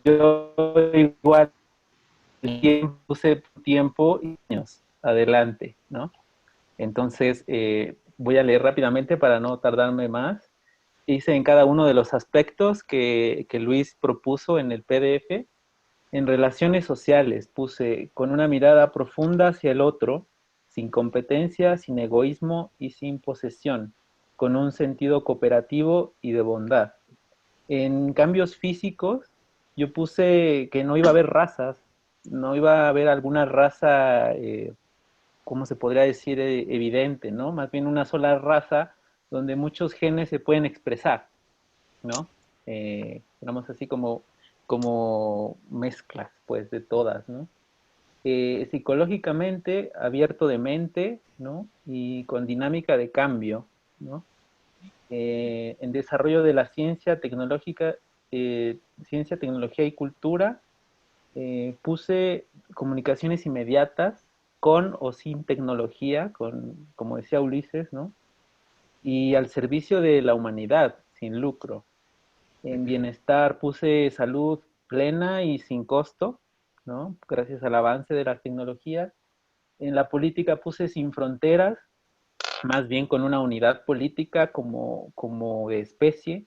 Yo igual puse tiempo y años adelante, ¿no? Entonces voy a leer rápidamente para no tardarme más. Hice en cada uno de los aspectos que Luis propuso en el PDF. En relaciones sociales puse con una mirada profunda hacia el otro, sin competencia, sin egoísmo y sin posesión, con un sentido cooperativo y de bondad. En cambios físicos, yo puse que no iba a haber razas, no iba a haber alguna raza, ¿cómo se podría decir? Evidente, ¿no? Más bien una sola raza donde muchos genes se pueden expresar, ¿no? Digamos así como mezclas, pues, de todas, ¿no? Psicológicamente abierto de mente, ¿no? Y con dinámica de cambio, ¿no? En desarrollo de la ciencia, tecnología y cultura, puse comunicaciones inmediatas con o sin tecnología, como decía Ulises, ¿no? Y al servicio de la humanidad, sin lucro. En bienestar puse salud plena y sin costo, ¿no? Gracias al avance de las tecnologías. En la política puse sin fronteras, más bien con una unidad política como de especie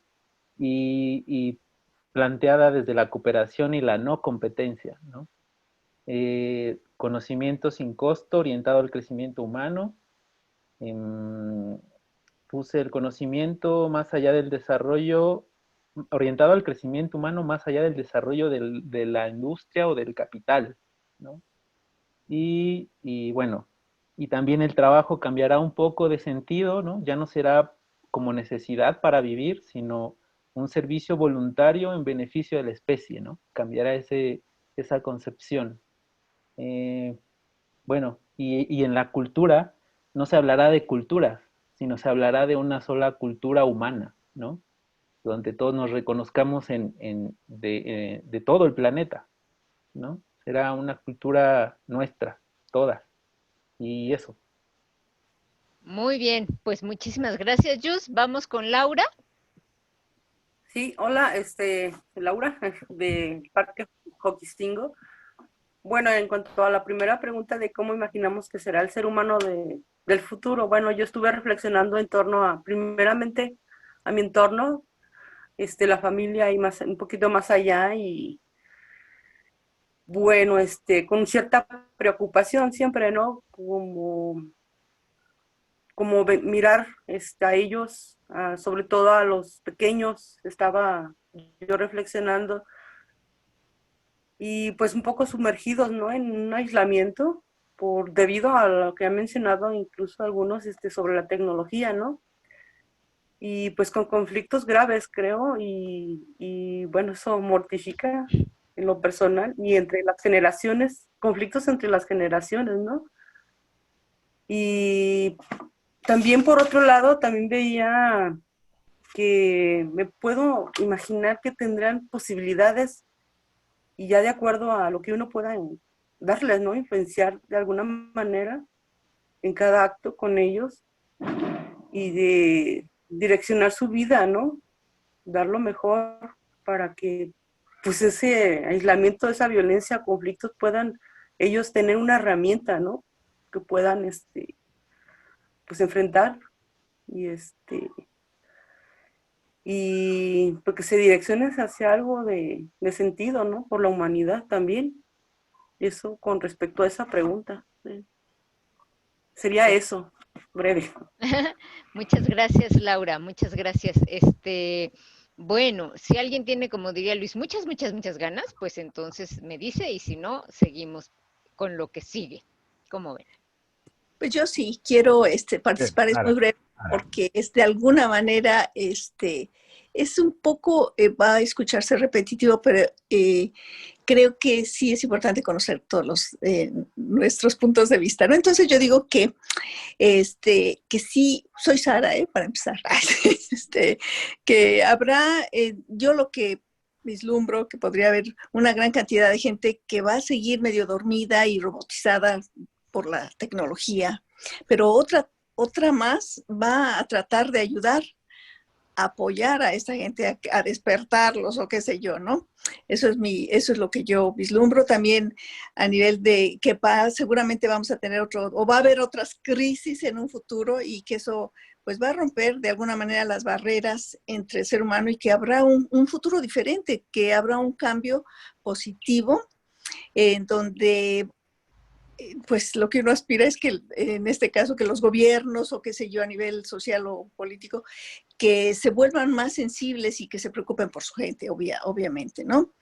y planteada desde la cooperación y la no competencia, ¿no? Conocimiento sin costo, orientado al crecimiento humano. Puse el conocimiento más allá del desarrollo, orientado al crecimiento humano más allá del desarrollo de la industria o del capital, ¿no? Y bueno, y también el trabajo cambiará un poco de sentido, ¿no? Ya no será como necesidad para vivir, sino un servicio voluntario en beneficio de la especie, ¿no? Cambiará esa concepción. Bueno, y en la cultura no se hablará de culturas, sino se hablará de una sola cultura humana, ¿no? Donde todos nos reconozcamos de todo el planeta, ¿no? Será una cultura nuestra, todas. Y eso. Muy bien, pues muchísimas gracias, Jus. Vamos con Laura. Sí, hola, Laura, de Parque Joquistingo. Bueno, en cuanto a la primera pregunta de cómo imaginamos que será el ser humano del futuro, bueno, yo estuve reflexionando en torno a, primeramente, a mi entorno, la familia y más, un poquito más allá, y bueno, con cierta preocupación siempre, ¿no? Como mirar a ellos, sobre todo a los pequeños, estaba yo reflexionando, y pues un poco sumergidos, ¿no? En un aislamiento, debido a lo que han mencionado incluso algunos sobre la tecnología, ¿no? Y pues con conflictos graves, creo, y bueno, eso mortifica en lo personal, y entre las generaciones, conflictos entre las generaciones, ¿no? Y también por otro lado, también veía que me puedo imaginar que tendrán posibilidades, y ya de acuerdo a lo que uno pueda darles, ¿no? Influenciar de alguna manera en cada acto con ellos, y de direccionar su vida, ¿no? Dar lo mejor para que pues ese aislamiento, esa violencia, conflictos, puedan ellos tener una herramienta, ¿no? Que puedan pues enfrentar, y y porque se direccionen hacia algo de sentido, ¿no? Por la humanidad también. Eso con respecto a esa pregunta. Sería eso, breve. Muchas gracias, Laura, muchas gracias. Bueno, si alguien tiene, como diría Luis, muchas ganas, pues entonces me dice, y si no, seguimos con lo que sigue. ¿Cómo ven? Pues yo sí quiero participar, es muy breve, porque de alguna manera es un poco, va a escucharse repetitivo, pero creo que sí es importante conocer todos nuestros puntos de vista, ¿no? Entonces yo digo que sí, soy Sara, para empezar, que habrá, yo lo que vislumbro, que podría haber una gran cantidad de gente que va a seguir medio dormida y robotizada por la tecnología, pero otra más va a tratar de ayudar, a apoyar a esta gente, a despertarlos o qué sé yo, ¿no? Eso es lo que yo vislumbro también a nivel de que seguramente vamos a tener o va a haber otras crisis en un futuro, y que eso pues va a romper de alguna manera las barreras entre el ser humano, y que habrá un futuro diferente, que habrá un cambio positivo en donde pues lo que uno aspira es que en este caso que los gobiernos o qué sé yo a nivel social o político que se vuelvan más sensibles y que se preocupen por su gente, obviamente, ¿no?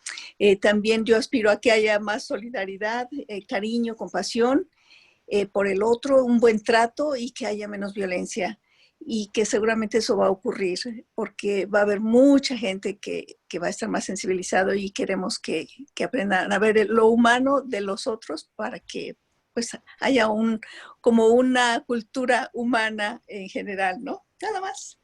También yo aspiro a que haya más solidaridad, cariño, compasión por el otro, un buen trato, y que haya menos violencia, y que seguramente eso va a ocurrir porque va a haber mucha gente que va a estar más sensibilizado, y queremos que aprendan a ver lo humano de los otros para que pues haya como una cultura humana en general, ¿no? Nada más.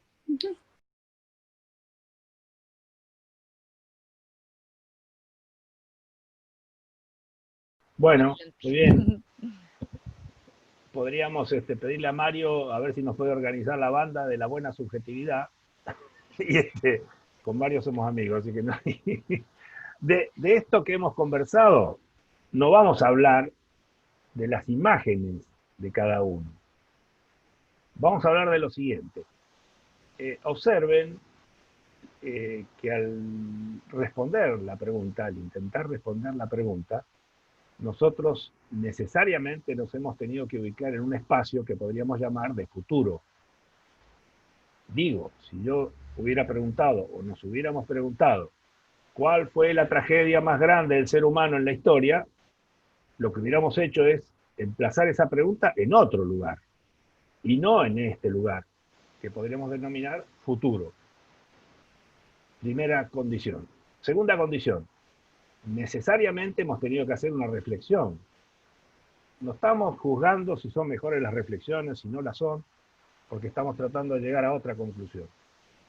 Bueno, muy bien. Podríamos pedirle a Mario a ver si nos puede organizar la banda de la buena subjetividad. Y con Mario somos amigos, así que no hay... De esto que hemos conversado, no vamos a hablar de las imágenes de cada uno. Vamos a hablar de lo siguiente. Observen que al responder la pregunta, al intentar responder la pregunta, nosotros necesariamente nos hemos tenido que ubicar en un espacio que podríamos llamar de futuro. Digo, si yo hubiera preguntado, o nos hubiéramos preguntado, ¿cuál fue la tragedia más grande del ser humano en la historia? Lo que hubiéramos hecho es emplazar esa pregunta en otro lugar, y no en este lugar, que podríamos denominar futuro. Primera condición. Segunda condición, necesariamente hemos tenido que hacer una reflexión. No estamos juzgando si son mejores las reflexiones, si no las son, porque estamos tratando de llegar a otra conclusión.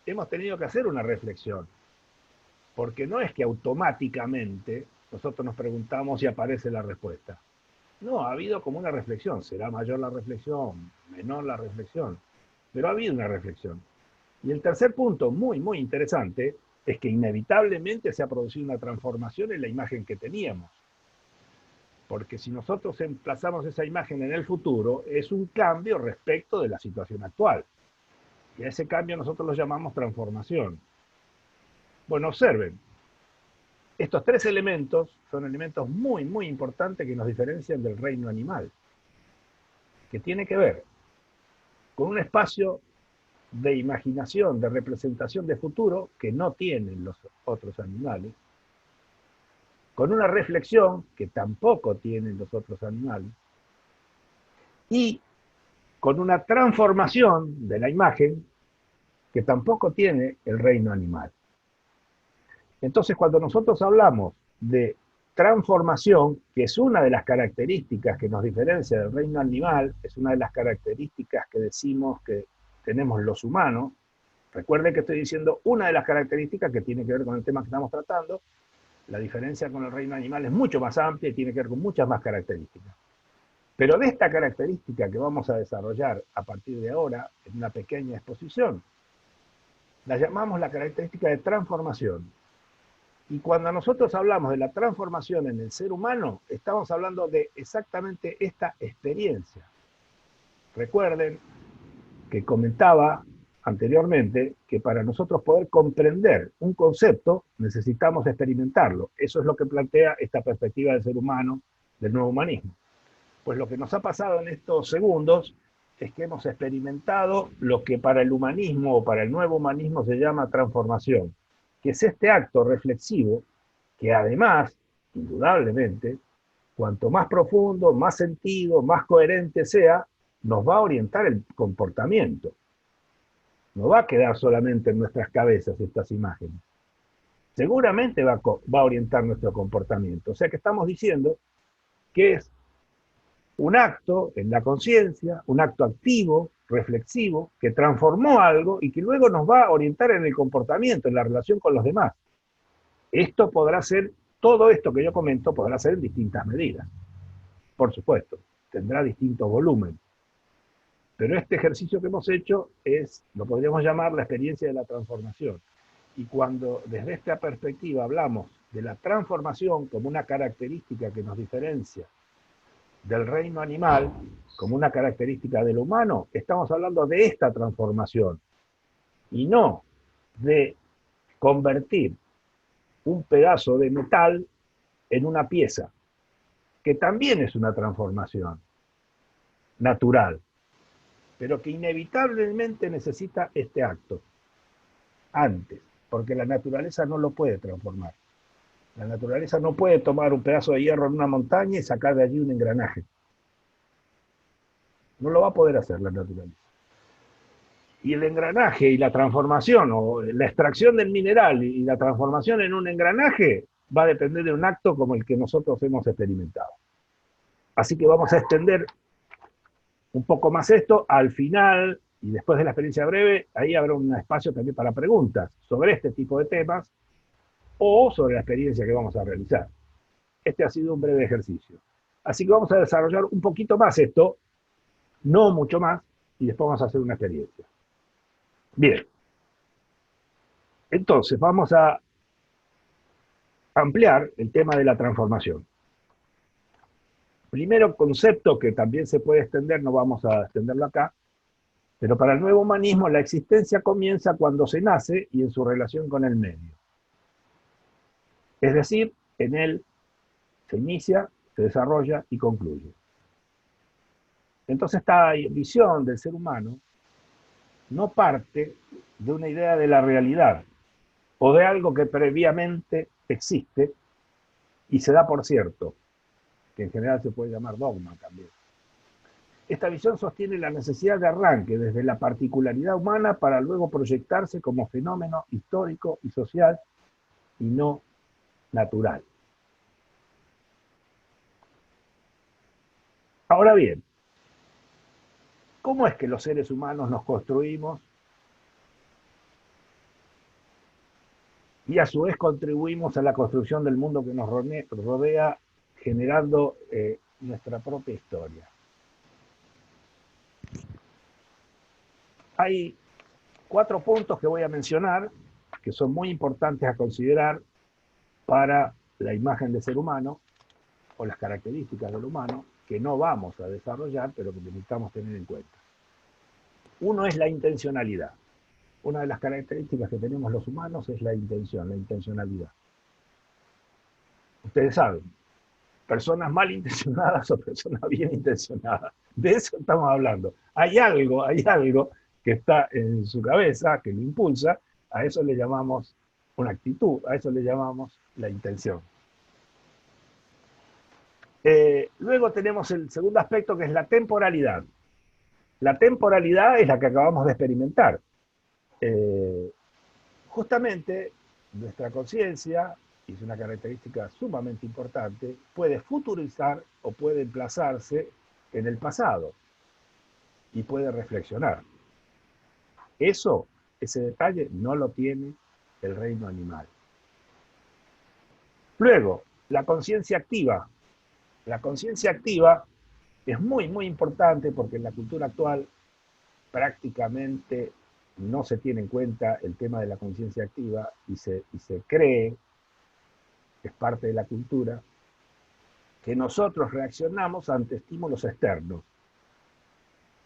Hemos tenido que hacer una reflexión, porque no es que automáticamente nosotros nos preguntamos y aparece la respuesta. No, ha habido como una reflexión. Será mayor la reflexión, menor la reflexión, pero ha habido una reflexión. Y el tercer punto, muy, muy interesante, es que inevitablemente se ha producido una transformación en la imagen que teníamos. Porque si nosotros emplazamos esa imagen en el futuro, es un cambio respecto de la situación actual. Y a ese cambio nosotros lo llamamos transformación. Bueno, observen, estos tres elementos son elementos muy, muy importantes que nos diferencian del reino animal, que tiene que ver con un espacio de imaginación, de representación de futuro que no tienen los otros animales, con una reflexión que tampoco tienen los otros animales, y con una transformación de la imagen que tampoco tiene el reino animal. Entonces, cuando nosotros hablamos de transformación, que es una de las características que nos diferencia del reino animal, es una de las características que decimos que tenemos los humanos. Recuerden que estoy diciendo una de las características que tiene que ver con el tema que estamos tratando. La diferencia con el reino animal es mucho más amplia y tiene que ver con muchas más características. Pero de esta característica que vamos a desarrollar a partir de ahora, en una pequeña exposición, la llamamos la característica de transformación. Y cuando nosotros hablamos de la transformación en el ser humano, estamos hablando de exactamente esta experiencia. Recuerden que comentaba anteriormente que para nosotros poder comprender un concepto necesitamos experimentarlo. Eso es lo que plantea esta perspectiva del ser humano, del nuevo humanismo. Pues lo que nos ha pasado en estos segundos es que hemos experimentado lo que para el humanismo o para el nuevo humanismo se llama transformación, que es este acto reflexivo que además, indudablemente, cuanto más profundo, más sentido, más coherente sea, nos va a orientar el comportamiento. No va a quedar solamente en nuestras cabezas estas imágenes. Seguramente va a orientar nuestro comportamiento. O sea que estamos diciendo que es un acto en la conciencia, un acto activo, reflexivo, que transformó algo y que luego nos va a orientar en el comportamiento, en la relación con los demás. Esto podrá ser, todo esto que yo comento podrá ser en distintas medidas. Por supuesto, tendrá distinto volumen. Pero este ejercicio que hemos hecho lo podríamos llamar la experiencia de la transformación. Y cuando desde esta perspectiva hablamos de la transformación como una característica que nos diferencia del reino animal, como una característica del humano, estamos hablando de esta transformación. Y no de convertir un pedazo de metal en una pieza, que también es una transformación natural, pero que inevitablemente necesita este acto antes, porque la naturaleza no lo puede transformar. La naturaleza no puede tomar un pedazo de hierro en una montaña y sacar de allí un engranaje. No lo va a poder hacer la naturaleza. Y el engranaje y la transformación, o la extracción del mineral y la transformación en un engranaje, va a depender de un acto como el que nosotros hemos experimentado. Así que vamos a extender un poco más esto al final, y después de la experiencia breve, ahí habrá un espacio también para preguntas sobre este tipo de temas, o sobre la experiencia que vamos a realizar. Este ha sido un breve ejercicio. Así que vamos a desarrollar un poquito más esto, no mucho más, y después vamos a hacer una experiencia. Bien. Entonces, vamos a ampliar el tema de la transformación. Primero concepto que también se puede extender, no vamos a extenderlo acá, pero para el nuevo humanismo la existencia comienza cuando se nace y en su relación con el medio. Es decir, en él se inicia, se desarrolla y concluye. Entonces esta visión del ser humano no parte de una idea de la realidad o de algo que previamente existe y se da por cierto, que en general se puede llamar dogma también. Esta visión sostiene la necesidad de arranque desde la particularidad humana para luego proyectarse como fenómeno histórico y social y no natural. Ahora bien, ¿cómo es que los seres humanos nos construimos y a su vez contribuimos a la construcción del mundo que nos rodea, generando nuestra propia historia. Hay 4 puntos que voy a mencionar que son muy importantes a considerar para la imagen de ser humano o las características del humano que no vamos a desarrollar, pero que necesitamos tener en cuenta. Uno es la intencionalidad. Una de las características que tenemos los humanos es la intención, la intencionalidad. Ustedes saben, personas malintencionadas o personas bien intencionadas. De eso estamos hablando. Hay algo que está en su cabeza, que lo impulsa, a eso le llamamos una actitud, a eso le llamamos la intención. Luego tenemos el segundo aspecto, que es la temporalidad. La temporalidad es la que acabamos de experimentar. Justamente nuestra conciencia, y es una característica sumamente importante, puede futurizar o puede emplazarse en el pasado y puede reflexionar. Ese detalle no lo tiene el reino animal. Luego, la conciencia activa. La conciencia activa es muy, muy importante porque en la cultura actual prácticamente no se tiene en cuenta el tema de la conciencia activa y se cree, es parte de la cultura, que nosotros reaccionamos ante estímulos externos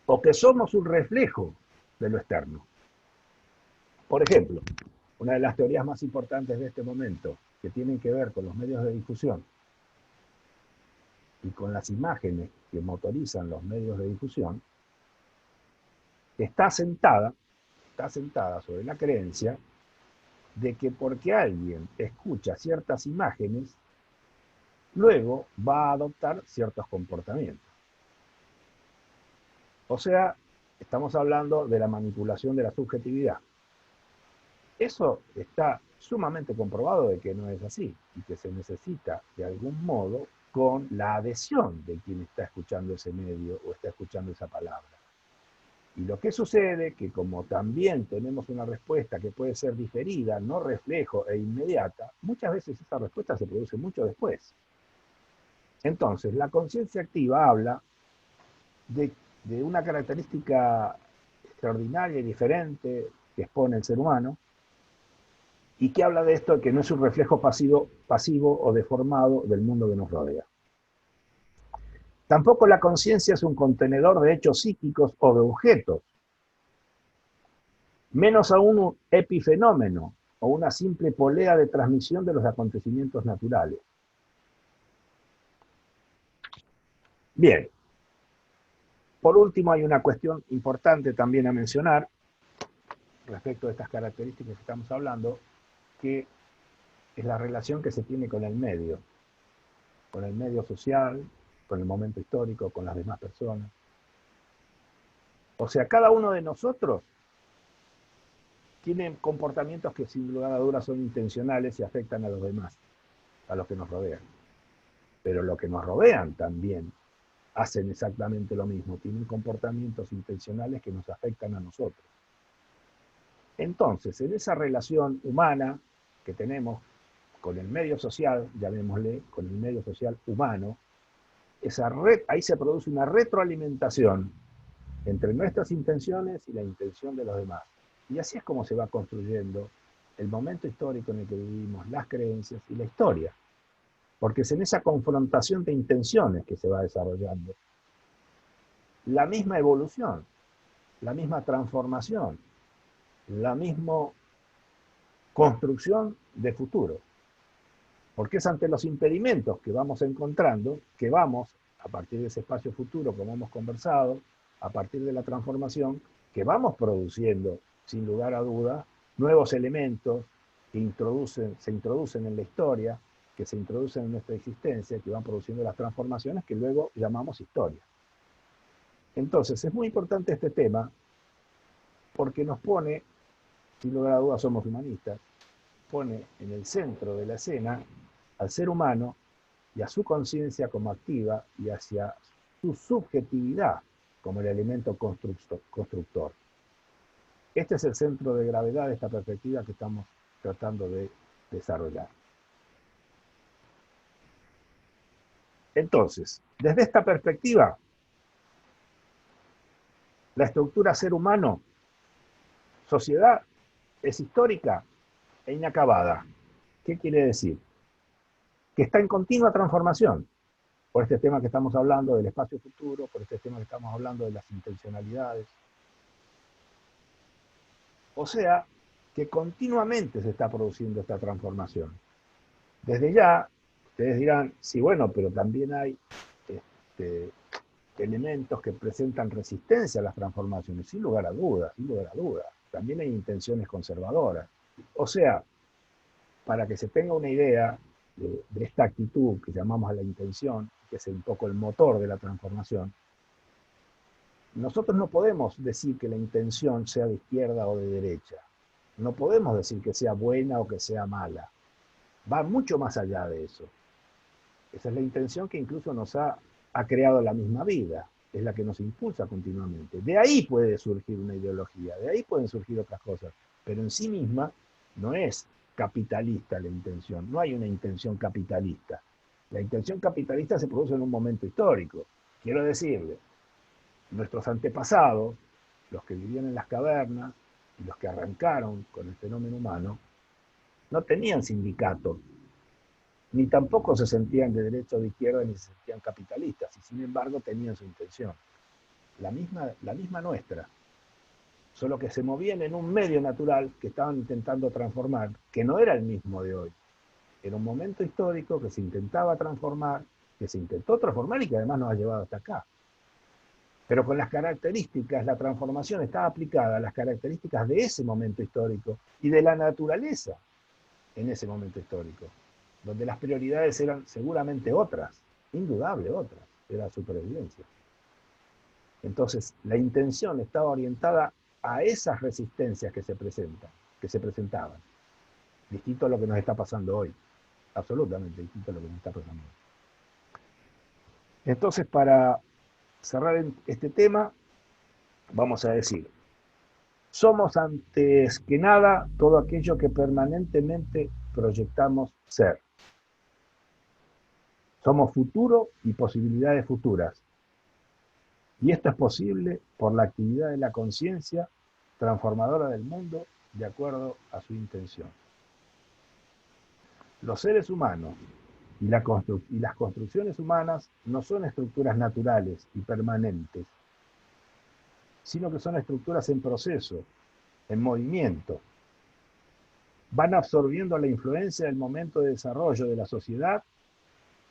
o que somos un reflejo de lo externo. Por ejemplo, una de las teorías más importantes de este momento, que tienen que ver con los medios de difusión y con las imágenes que motorizan los medios de difusión, está sentada sobre la creencia de que porque alguien escucha ciertas imágenes, luego va a adoptar ciertos comportamientos. O sea, estamos hablando de la manipulación de la subjetividad. Eso está sumamente comprobado de que no es así y que se necesita de algún modo con la adhesión de quien está escuchando ese medio o está escuchando esa palabra. Y lo que sucede que como también tenemos una respuesta que puede ser diferida, no reflejo e inmediata, muchas veces esa respuesta se produce mucho después. Entonces, la conciencia activa habla de una característica extraordinaria y diferente que expone el ser humano, y que habla de esto, que no es un reflejo pasivo o deformado del mundo que nos rodea. Tampoco la conciencia es un contenedor de hechos psíquicos o de objetos, menos aún un epifenómeno o una simple polea de transmisión de los acontecimientos naturales. Bien. Por último, hay una cuestión importante también a mencionar respecto de estas características que estamos hablando, que es la relación que se tiene con el medio social, con el momento histórico, con las demás personas. O sea, cada uno de nosotros tiene comportamientos que sin lugar a dudas son intencionales y afectan a los demás, a los que nos rodean. Pero los que nos rodean también hacen exactamente lo mismo, tienen comportamientos intencionales que nos afectan a nosotros. Entonces, en esa relación humana que tenemos con el medio social, llamémosle, con el medio social humano, ahí se produce una retroalimentación entre nuestras intenciones y la intención de los demás. Y así es como se va construyendo el momento histórico en el que vivimos, las creencias y la historia. Porque es en esa confrontación de intenciones que se va desarrollando la misma evolución, la misma transformación, la misma construcción de futuro. Porque es ante los impedimentos que vamos encontrando, que vamos, a partir de ese espacio futuro, como hemos conversado, a partir de la transformación, que vamos produciendo, sin lugar a dudas, nuevos elementos que se introducen en la historia, que se introducen en nuestra existencia, que van produciendo las transformaciones que luego llamamos historia. Entonces, es muy importante este tema porque nos pone, sin lugar a dudas somos humanistas, pone en el centro de la escena al ser humano y a su conciencia como activa y hacia su subjetividad como el elemento constructor. Este es el centro de gravedad de esta perspectiva que estamos tratando de desarrollar. Entonces, desde esta perspectiva, la estructura ser humano, sociedad, es histórica e inacabada. ¿Qué quiere decir? Que está en continua transformación, por este tema que estamos hablando del espacio futuro, por este tema que estamos hablando de las intencionalidades. O sea, que continuamente se está produciendo esta transformación. Desde ya, ustedes dirán, sí, bueno, pero también hay elementos que presentan resistencia a las transformaciones, sin lugar a dudas, sin lugar a dudas. También hay intenciones conservadoras. O sea, para que se tenga una idea de esta actitud que llamamos a la intención, que es un poco el motor de la transformación, nosotros no podemos decir que la intención sea de izquierda o de derecha. No podemos decir que sea buena o que sea mala. Va mucho más allá de eso. Esa es la intención que incluso nos ha creado la misma vida. Es la que nos impulsa continuamente. De ahí puede surgir una ideología, de ahí pueden surgir otras cosas. Pero en sí misma no es capitalista la intención. No hay una intención capitalista. La intención capitalista se produce en un momento histórico. Quiero decirle, nuestros antepasados, los que vivían en las cavernas y los que arrancaron con el fenómeno humano, no tenían sindicato, ni tampoco se sentían de derecha o de izquierda, ni se sentían capitalistas, y sin embargo tenían su intención. La misma nuestra, solo que se movían en un medio natural que estaban intentando transformar, que no era el mismo de hoy. Era un momento histórico que se intentaba transformar, que se intentó transformar y que además nos ha llevado hasta acá. Pero con las características, la transformación estaba aplicada a las características de ese momento histórico y de la naturaleza en ese momento histórico, donde las prioridades eran seguramente otras, indudable otras, era la supervivencia. Entonces, la intención estaba orientada a esas resistencias que se presentaban. Distinto a lo que nos está pasando hoy. Absolutamente distinto a lo que nos está pasando hoy. Entonces, para cerrar este tema, vamos a decir, somos antes que nada todo aquello que permanentemente proyectamos ser. Somos futuro y posibilidades futuras. Y esto es posible por la actividad de la conciencia transformadora del mundo de acuerdo a su intención. Los seres humanos y las construcciones humanas no son estructuras naturales y permanentes, sino que son estructuras en proceso, en movimiento. Van absorbiendo la influencia del momento de desarrollo de la sociedad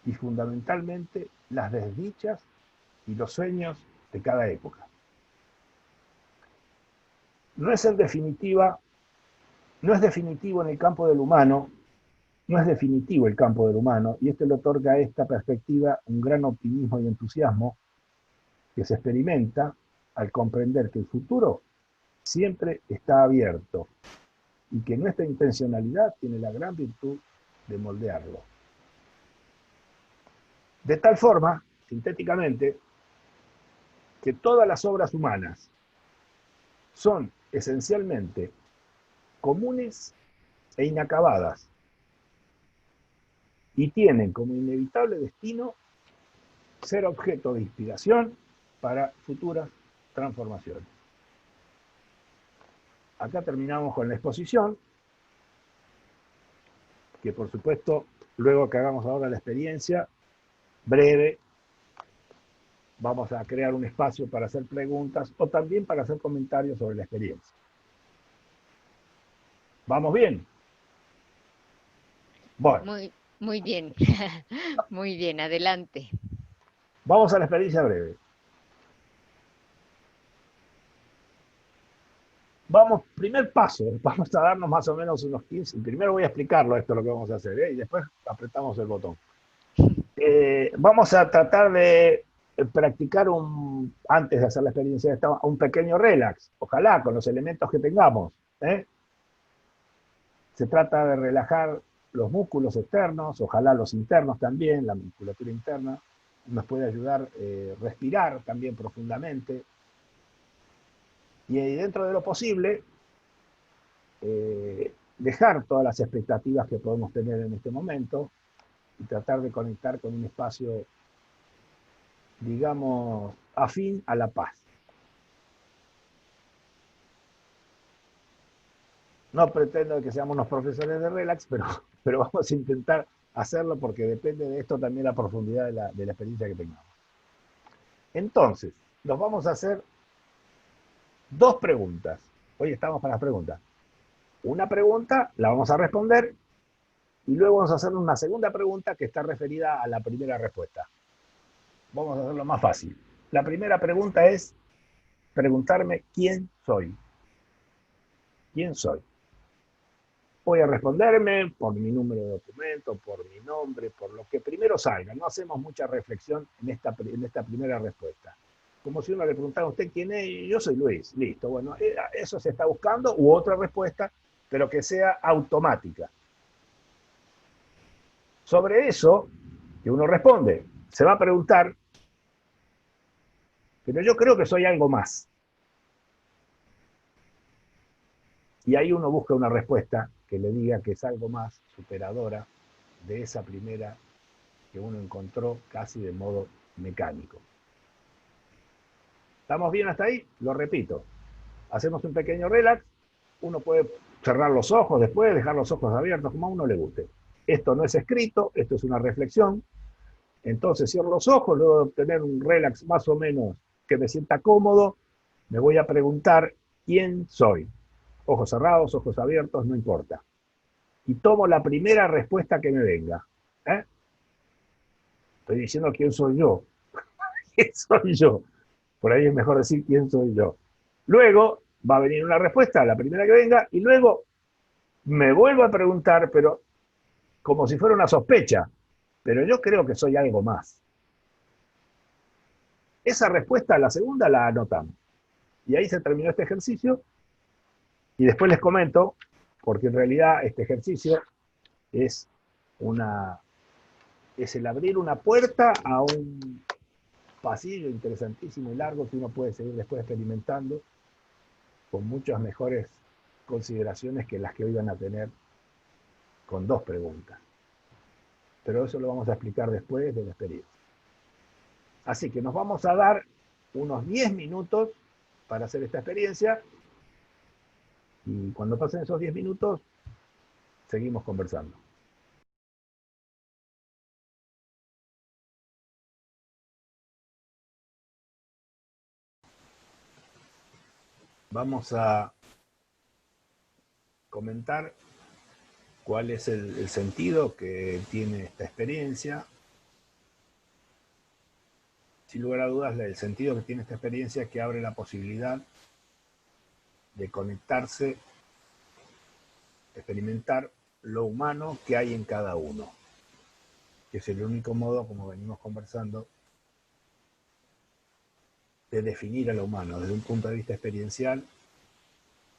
y fundamentalmente las desdichas y los sueños de cada época. No es definitivo en el campo del humano, no es definitivo el campo del humano, y esto le otorga a esta perspectiva un gran optimismo y entusiasmo que se experimenta al comprender que el futuro siempre está abierto y que nuestra intencionalidad tiene la gran virtud de moldearlo. De tal forma, sintéticamente, que todas las obras humanas son esencialmente comunes e inacabadas y tienen como inevitable destino ser objeto de inspiración para futuras transformaciones. Acá terminamos con la exposición, que por supuesto, luego que hagamos ahora la experiencia, breve, vamos a crear un espacio para hacer preguntas o también para hacer comentarios sobre la experiencia. ¿Vamos bien? Bueno. Muy bien, muy bien, adelante. Vamos a la experiencia breve. Primer paso, vamos a darnos más o menos unos 15. Primero voy a explicarlo esto, lo que vamos a hacer, y después apretamos el botón. Vamos a tratar de practicar antes de hacer la experiencia, un pequeño relax, ojalá con los elementos que tengamos. Se trata de relajar los músculos externos, ojalá los internos también, la musculatura interna. Nos puede ayudar a respirar también profundamente. Y dentro de lo posible, dejar todas las expectativas que podemos tener en este momento y tratar de conectar con un espacio digamos, afín a la paz. No pretendo que seamos unos profesores de relax, pero vamos a intentar hacerlo porque depende de esto también la profundidad de la experiencia que tengamos. Entonces, nos vamos a hacer dos preguntas. Hoy estamos para las preguntas. Una pregunta la vamos a responder y luego vamos a hacer una segunda pregunta que está referida a la primera respuesta. Vamos a hacerlo más fácil. La primera pregunta es preguntarme quién soy. ¿Quién soy? Voy a responderme por mi número de documento, por mi nombre, por lo que primero salga. No hacemos mucha reflexión en esta primera respuesta. Como si uno le preguntara a usted quién es, yo soy Luis, listo. Bueno, eso se está buscando, u otra respuesta, pero que sea automática. Sobre eso, que uno responde, se va a preguntar, pero yo creo que soy algo más. Y ahí uno busca una respuesta que le diga que es algo más superadora de esa primera que uno encontró casi de modo mecánico. ¿Estamos bien hasta ahí? Lo repito. Hacemos un pequeño relax. Uno puede cerrar los ojos después, dejar los ojos abiertos, como a uno le guste. Esto no es escrito, esto es una reflexión. Entonces cierro los ojos, luego de obtener un relax más o menos que me sienta cómodo, me voy a preguntar quién soy. Ojos cerrados, ojos abiertos, no importa. Y tomo la primera respuesta que me venga. Estoy diciendo quién soy yo. ¿Quién soy yo? Por ahí es mejor decir quién soy yo. Luego va a venir una respuesta, la primera que venga, y luego me vuelvo a preguntar, pero como si fuera una sospecha, pero yo creo que soy algo más. Esa respuesta, la segunda, la anotamos. Y ahí se terminó este ejercicio. Y después les comento, porque en realidad este ejercicio es el abrir una puerta a un pasillo interesantísimo y largo que uno puede seguir después experimentando con muchas mejores consideraciones que las que hoy van a tener con dos preguntas. Pero eso lo vamos a explicar después de la experiencia. Así que nos vamos a dar unos 10 minutos para hacer esta experiencia. Y cuando pasen esos 10 minutos, seguimos conversando. Vamos a comentar cuál es el sentido que tiene esta experiencia. Sin lugar a dudas, el sentido que tiene esta experiencia es que abre la posibilidad de conectarse, experimentar lo humano que hay en cada uno, que es el único modo, como venimos conversando, de definir a lo humano desde un punto de vista experiencial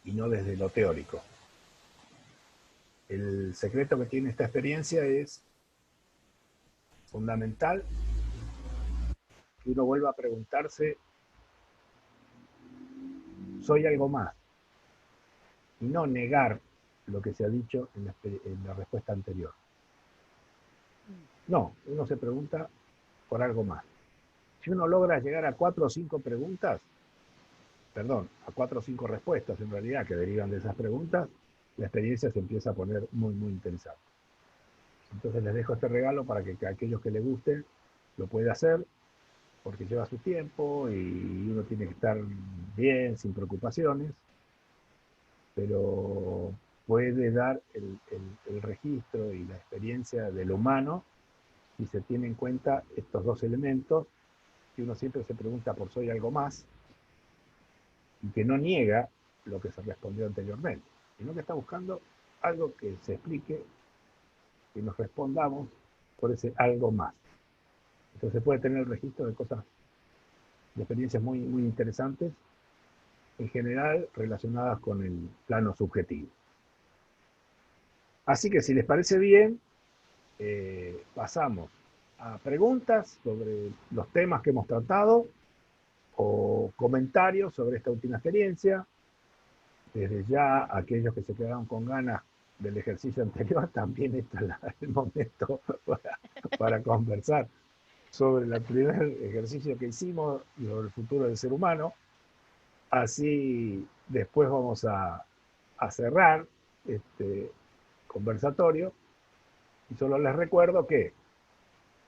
y no desde lo teórico. El secreto que tiene esta experiencia es fundamental que uno vuelva a preguntarse, ¿soy algo más? Y no negar lo que se ha dicho en la respuesta anterior. No, uno se pregunta por algo más. Si uno logra llegar a 4 o 5 preguntas, a 4 o 5 respuestas en realidad que derivan de esas preguntas, la experiencia se empieza a poner muy, muy interesante. Entonces les dejo este regalo para que aquellos que les guste lo puedan hacer, porque lleva su tiempo y uno tiene que estar bien, sin preocupaciones, pero puede dar el registro y la experiencia de lo humano si se tiene en cuenta estos dos elementos, que uno siempre se pregunta por soy algo más, y que no niega lo que se respondió anteriormente, sino que está buscando algo que se explique, que nos respondamos por ese algo más. Entonces puede tener el registro de cosas, de experiencias muy, muy interesantes, en general relacionadas con el plano subjetivo. Así que si les parece bien, pasamos a preguntas sobre los temas que hemos tratado o comentarios sobre esta última experiencia. Desde ya, aquellos que se quedaron con ganas del ejercicio anterior, también está el momento para conversar sobre el primer ejercicio que hicimos sobre el futuro del ser humano. Así después vamos a cerrar este conversatorio. Y solo les recuerdo que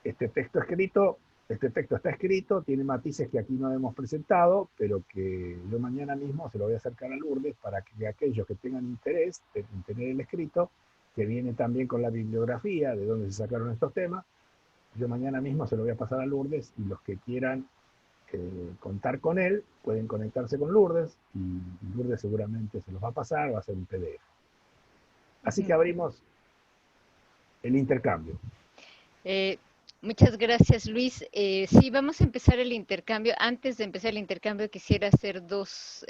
este texto está escrito, tiene matices que aquí no hemos presentado, pero que yo mañana mismo se lo voy a acercar a Lourdes para que aquellos que tengan interés en tener el escrito, que viene también con la bibliografía de dónde se sacaron estos temas, yo mañana mismo se lo voy a pasar a Lourdes y los que quieran contar con él pueden conectarse con Lourdes y Lourdes seguramente se los va a pasar, va a ser un PDF. Así que abrimos el intercambio. Muchas gracias, Luis. Sí, vamos a empezar el intercambio. Antes de empezar el intercambio, quisiera hacer dos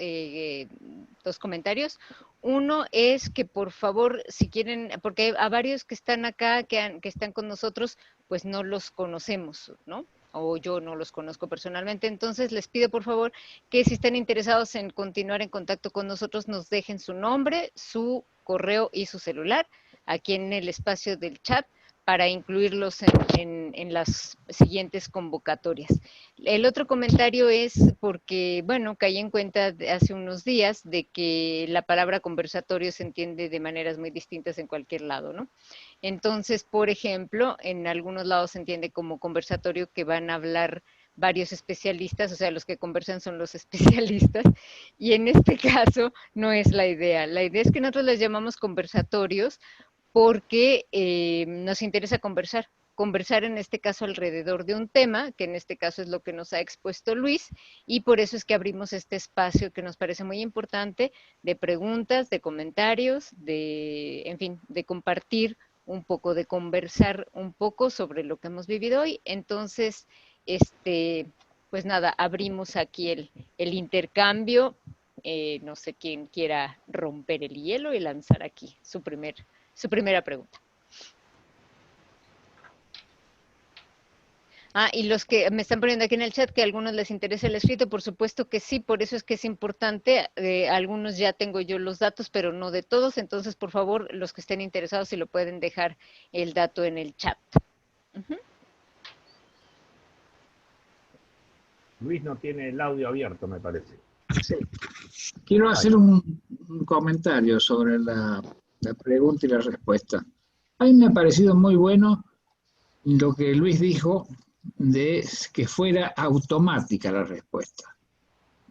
comentarios. Uno es que, por favor, si quieren, porque a varios que están acá, que están con nosotros, pues no los conocemos, ¿no? O yo no los conozco personalmente. Entonces, les pido, por favor, que si están interesados en continuar en contacto con nosotros, nos dejen su nombre, su correo y su celular aquí en el espacio del chat, para incluirlos en las siguientes convocatorias. El otro comentario es porque, bueno, caí en cuenta hace unos días de que la palabra conversatorio se entiende de maneras muy distintas en cualquier lado, ¿no? Entonces, por ejemplo, en algunos lados se entiende como conversatorio que van a hablar varios especialistas, o sea, los que conversan son los especialistas, y en este caso no es la idea. La idea es que nosotros les llamamos conversatorios porque nos interesa conversar en este caso alrededor de un tema, que en este caso es lo que nos ha expuesto Luis, y por eso es que abrimos este espacio que nos parece muy importante de preguntas, de comentarios, en fin, de compartir un poco, de conversar un poco sobre lo que hemos vivido hoy. Entonces, pues nada, abrimos aquí el intercambio. No sé quién quiera romper el hielo y lanzar aquí su primera pregunta. Y los que me están poniendo aquí en el chat que a algunos les interesa el escrito, por supuesto que sí, por eso es que es importante. Algunos ya tengo yo los datos, pero no de todos, entonces por favor, los que estén interesados, si lo pueden dejar el dato en el chat. Luis no tiene el audio abierto, me parece. Sí. Quiero hacer un comentario sobre la pregunta y la respuesta. A mí me ha parecido muy bueno lo que Luis dijo de que fuera automática la respuesta.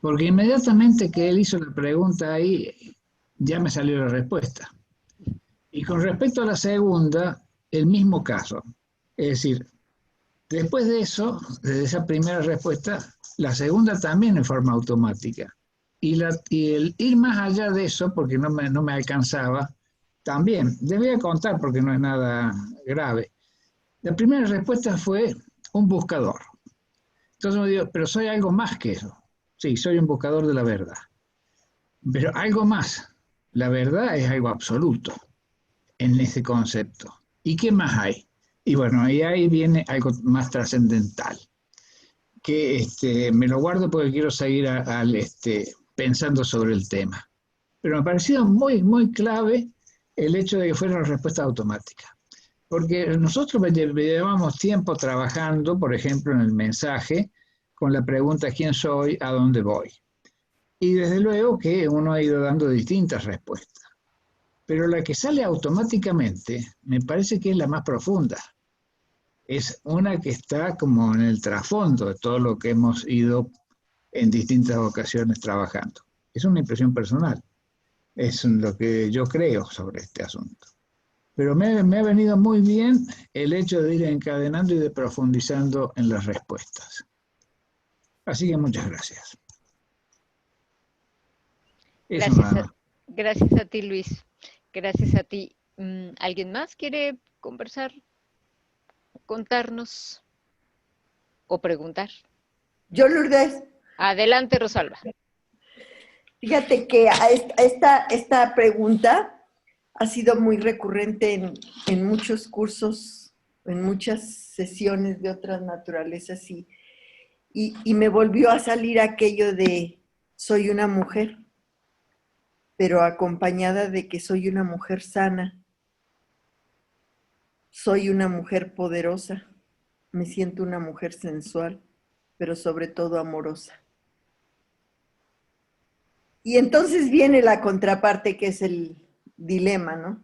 Porque inmediatamente que él hizo la pregunta ahí, ya me salió la respuesta. Y con respecto a la segunda, el mismo caso. Es decir, después de eso, de esa primera respuesta, la segunda también en forma automática. Y el ir más allá de eso, porque no me alcanzaba, también. Debía contar porque no es nada grave. La primera respuesta fue un buscador. Entonces me digo, pero soy algo más que eso. Sí, soy un buscador de la verdad. Pero algo más. La verdad es algo absoluto en ese concepto. ¿Y qué más hay? Y bueno, y ahí viene algo más trascendental, que me lo guardo porque quiero seguir pensando sobre el tema. Pero me ha parecido muy, muy clave el hecho de que fuera una respuesta automática. Porque nosotros llevamos tiempo trabajando, por ejemplo, en el mensaje, con la pregunta ¿quién soy? ¿A dónde voy? Y desde luego que uno ha ido dando distintas respuestas. Pero la que sale automáticamente me parece que es la más profunda. Es una que está como en el trasfondo de todo lo que hemos ido en distintas ocasiones trabajando. Es una impresión personal. Es lo que yo creo sobre este asunto. Pero me ha venido muy bien el hecho de ir encadenando y de profundizando en las respuestas. Así que muchas gracias. Gracias a ti, Luis. Gracias a ti. ¿Alguien más quiere conversar, contarnos o preguntar? Yo, Lourdes. Adelante, Rosalba. Fíjate que esta pregunta ha sido muy recurrente en muchos cursos, en muchas sesiones de otras naturalezas y me volvió a salir aquello de soy una mujer, pero acompañada de que soy una mujer sana, soy una mujer poderosa, me siento una mujer sensual, pero sobre todo amorosa. Y entonces viene la contraparte, que es el dilema, ¿no?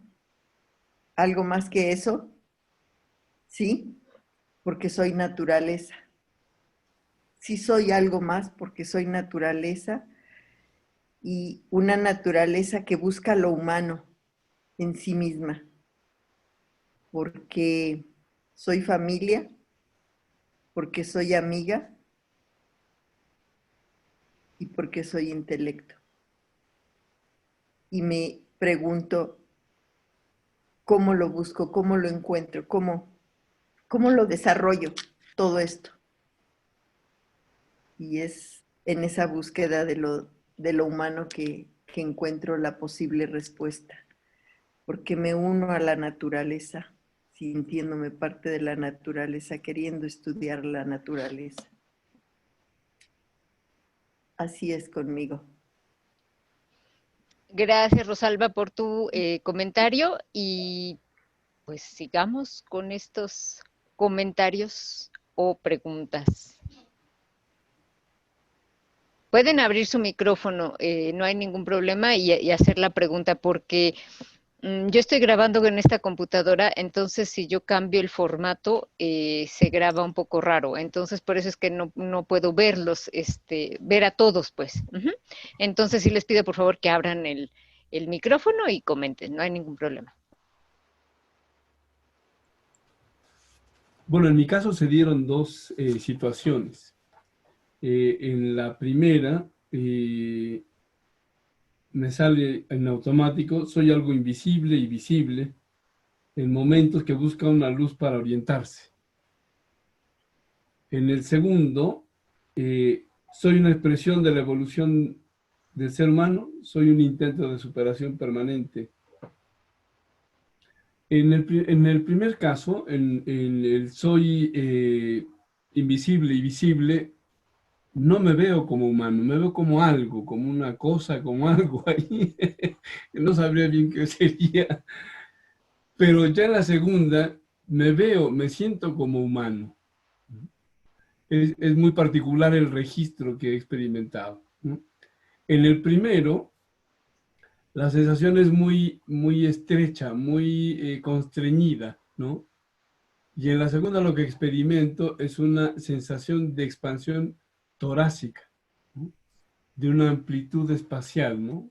¿Algo más que eso? Sí, porque soy naturaleza. Sí soy algo más porque soy naturaleza, y una naturaleza que busca lo humano en sí misma, porque soy familia, porque soy amiga y porque soy intelecto. Y me pregunto, ¿cómo lo busco? ¿Cómo lo encuentro? ¿Cómo lo desarrollo todo esto? Y es en esa búsqueda de lo humano que encuentro la posible respuesta, porque me uno a la naturaleza, sintiéndome parte de la naturaleza, queriendo estudiar la naturaleza. Así es conmigo. Gracias, Rosalba, por tu comentario, y pues sigamos con estos comentarios o preguntas. Pueden abrir su micrófono, no hay ningún problema, y hacer la pregunta, porque yo estoy grabando en esta computadora, entonces si yo cambio el formato, se graba un poco raro. Entonces por eso es que no puedo verlos, ver a todos, pues. Entonces sí les pido por favor que abran el micrófono y comenten, no hay ningún problema. Bueno, en mi caso se dieron dos situaciones. En la primera, me sale en automático, soy algo invisible y visible en momentos que busca una luz para orientarse. En el segundo, soy una expresión de la evolución del ser humano, soy un intento de superación permanente. En el primer caso, en el soy invisible y visible, no me veo como humano, me veo como algo, como una cosa, como algo ahí, que no sabría bien qué sería. Pero ya en la segunda, me siento como humano. Es muy particular el registro que he experimentado, ¿no? En el primero, la sensación es muy estrecha, muy constreñida, ¿no? Y en la segunda lo que experimento es una sensación de expansión torácica, ¿no? De una amplitud espacial, ¿no?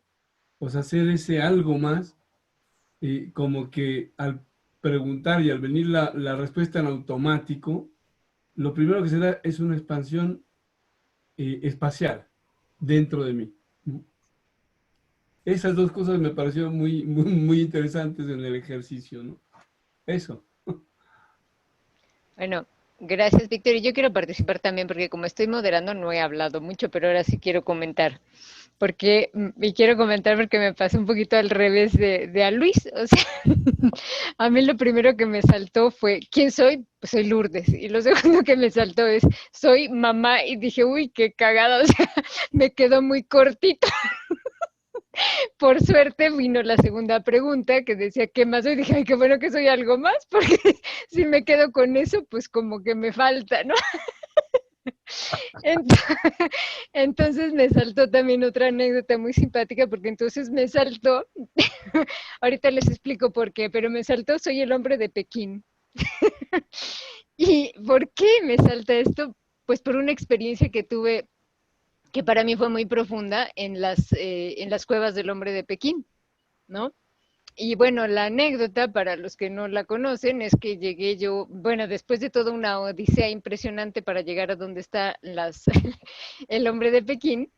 O sea, hacer ese algo más, como que al preguntar y al venir la respuesta en automático, lo primero que se da es una expansión espacial dentro de mí, ¿no? Esas dos cosas me parecieron muy interesantes en el ejercicio, ¿no? Eso. Bueno, gracias, Víctor. Y yo quiero participar también, porque como estoy moderando no he hablado mucho, pero ahora sí quiero comentar. Y quiero comentar porque me pasó un poquito al revés de a Luis. O sea, a mí lo primero que me saltó fue, ¿quién soy? Pues soy Lourdes. Y lo segundo que me saltó es, soy mamá. Y dije, uy, qué cagada. O sea, me quedó muy cortito. Por suerte vino la segunda pregunta que decía, ¿qué más soy? Y dije, ay, qué bueno que soy algo más, porque si me quedo con eso, pues como que me falta, ¿no? Entonces me saltó también otra anécdota muy simpática, porque entonces me saltó, ahorita les explico por qué, pero me saltó, soy el hombre de Pekín. ¿Y por qué me salta esto? Pues por una experiencia que tuve, que para mí fue muy profunda, en las cuevas del hombre de Pekín, ¿no? Y bueno, la anécdota, para los que no la conocen, es que llegué yo, bueno, después de toda una odisea impresionante para llegar a donde está el hombre de Pekín,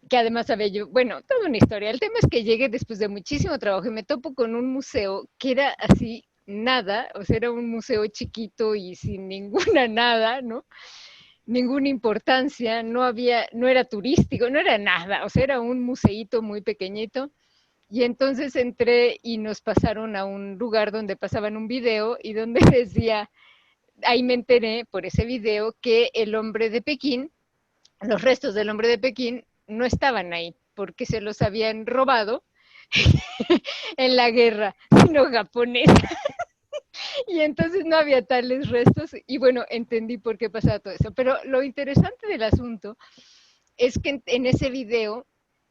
que además había yo, bueno, toda una historia. El tema es que llegué después de muchísimo trabajo y me topo con un museo que era así, nada, o sea, era un museo chiquito y sin ninguna nada, ¿no? Ninguna importancia, no era turístico, no era nada, o sea, era un museíto muy pequeñito. Y entonces entré y nos pasaron a un lugar donde pasaban un video y donde decía, ahí me enteré por ese video, que el hombre de Pekín, los restos del hombre de Pekín no estaban ahí porque se los habían robado en la guerra sino japonesa. Y entonces no había tales restos y bueno, entendí por qué pasaba todo eso. Pero lo interesante del asunto es que en ese video,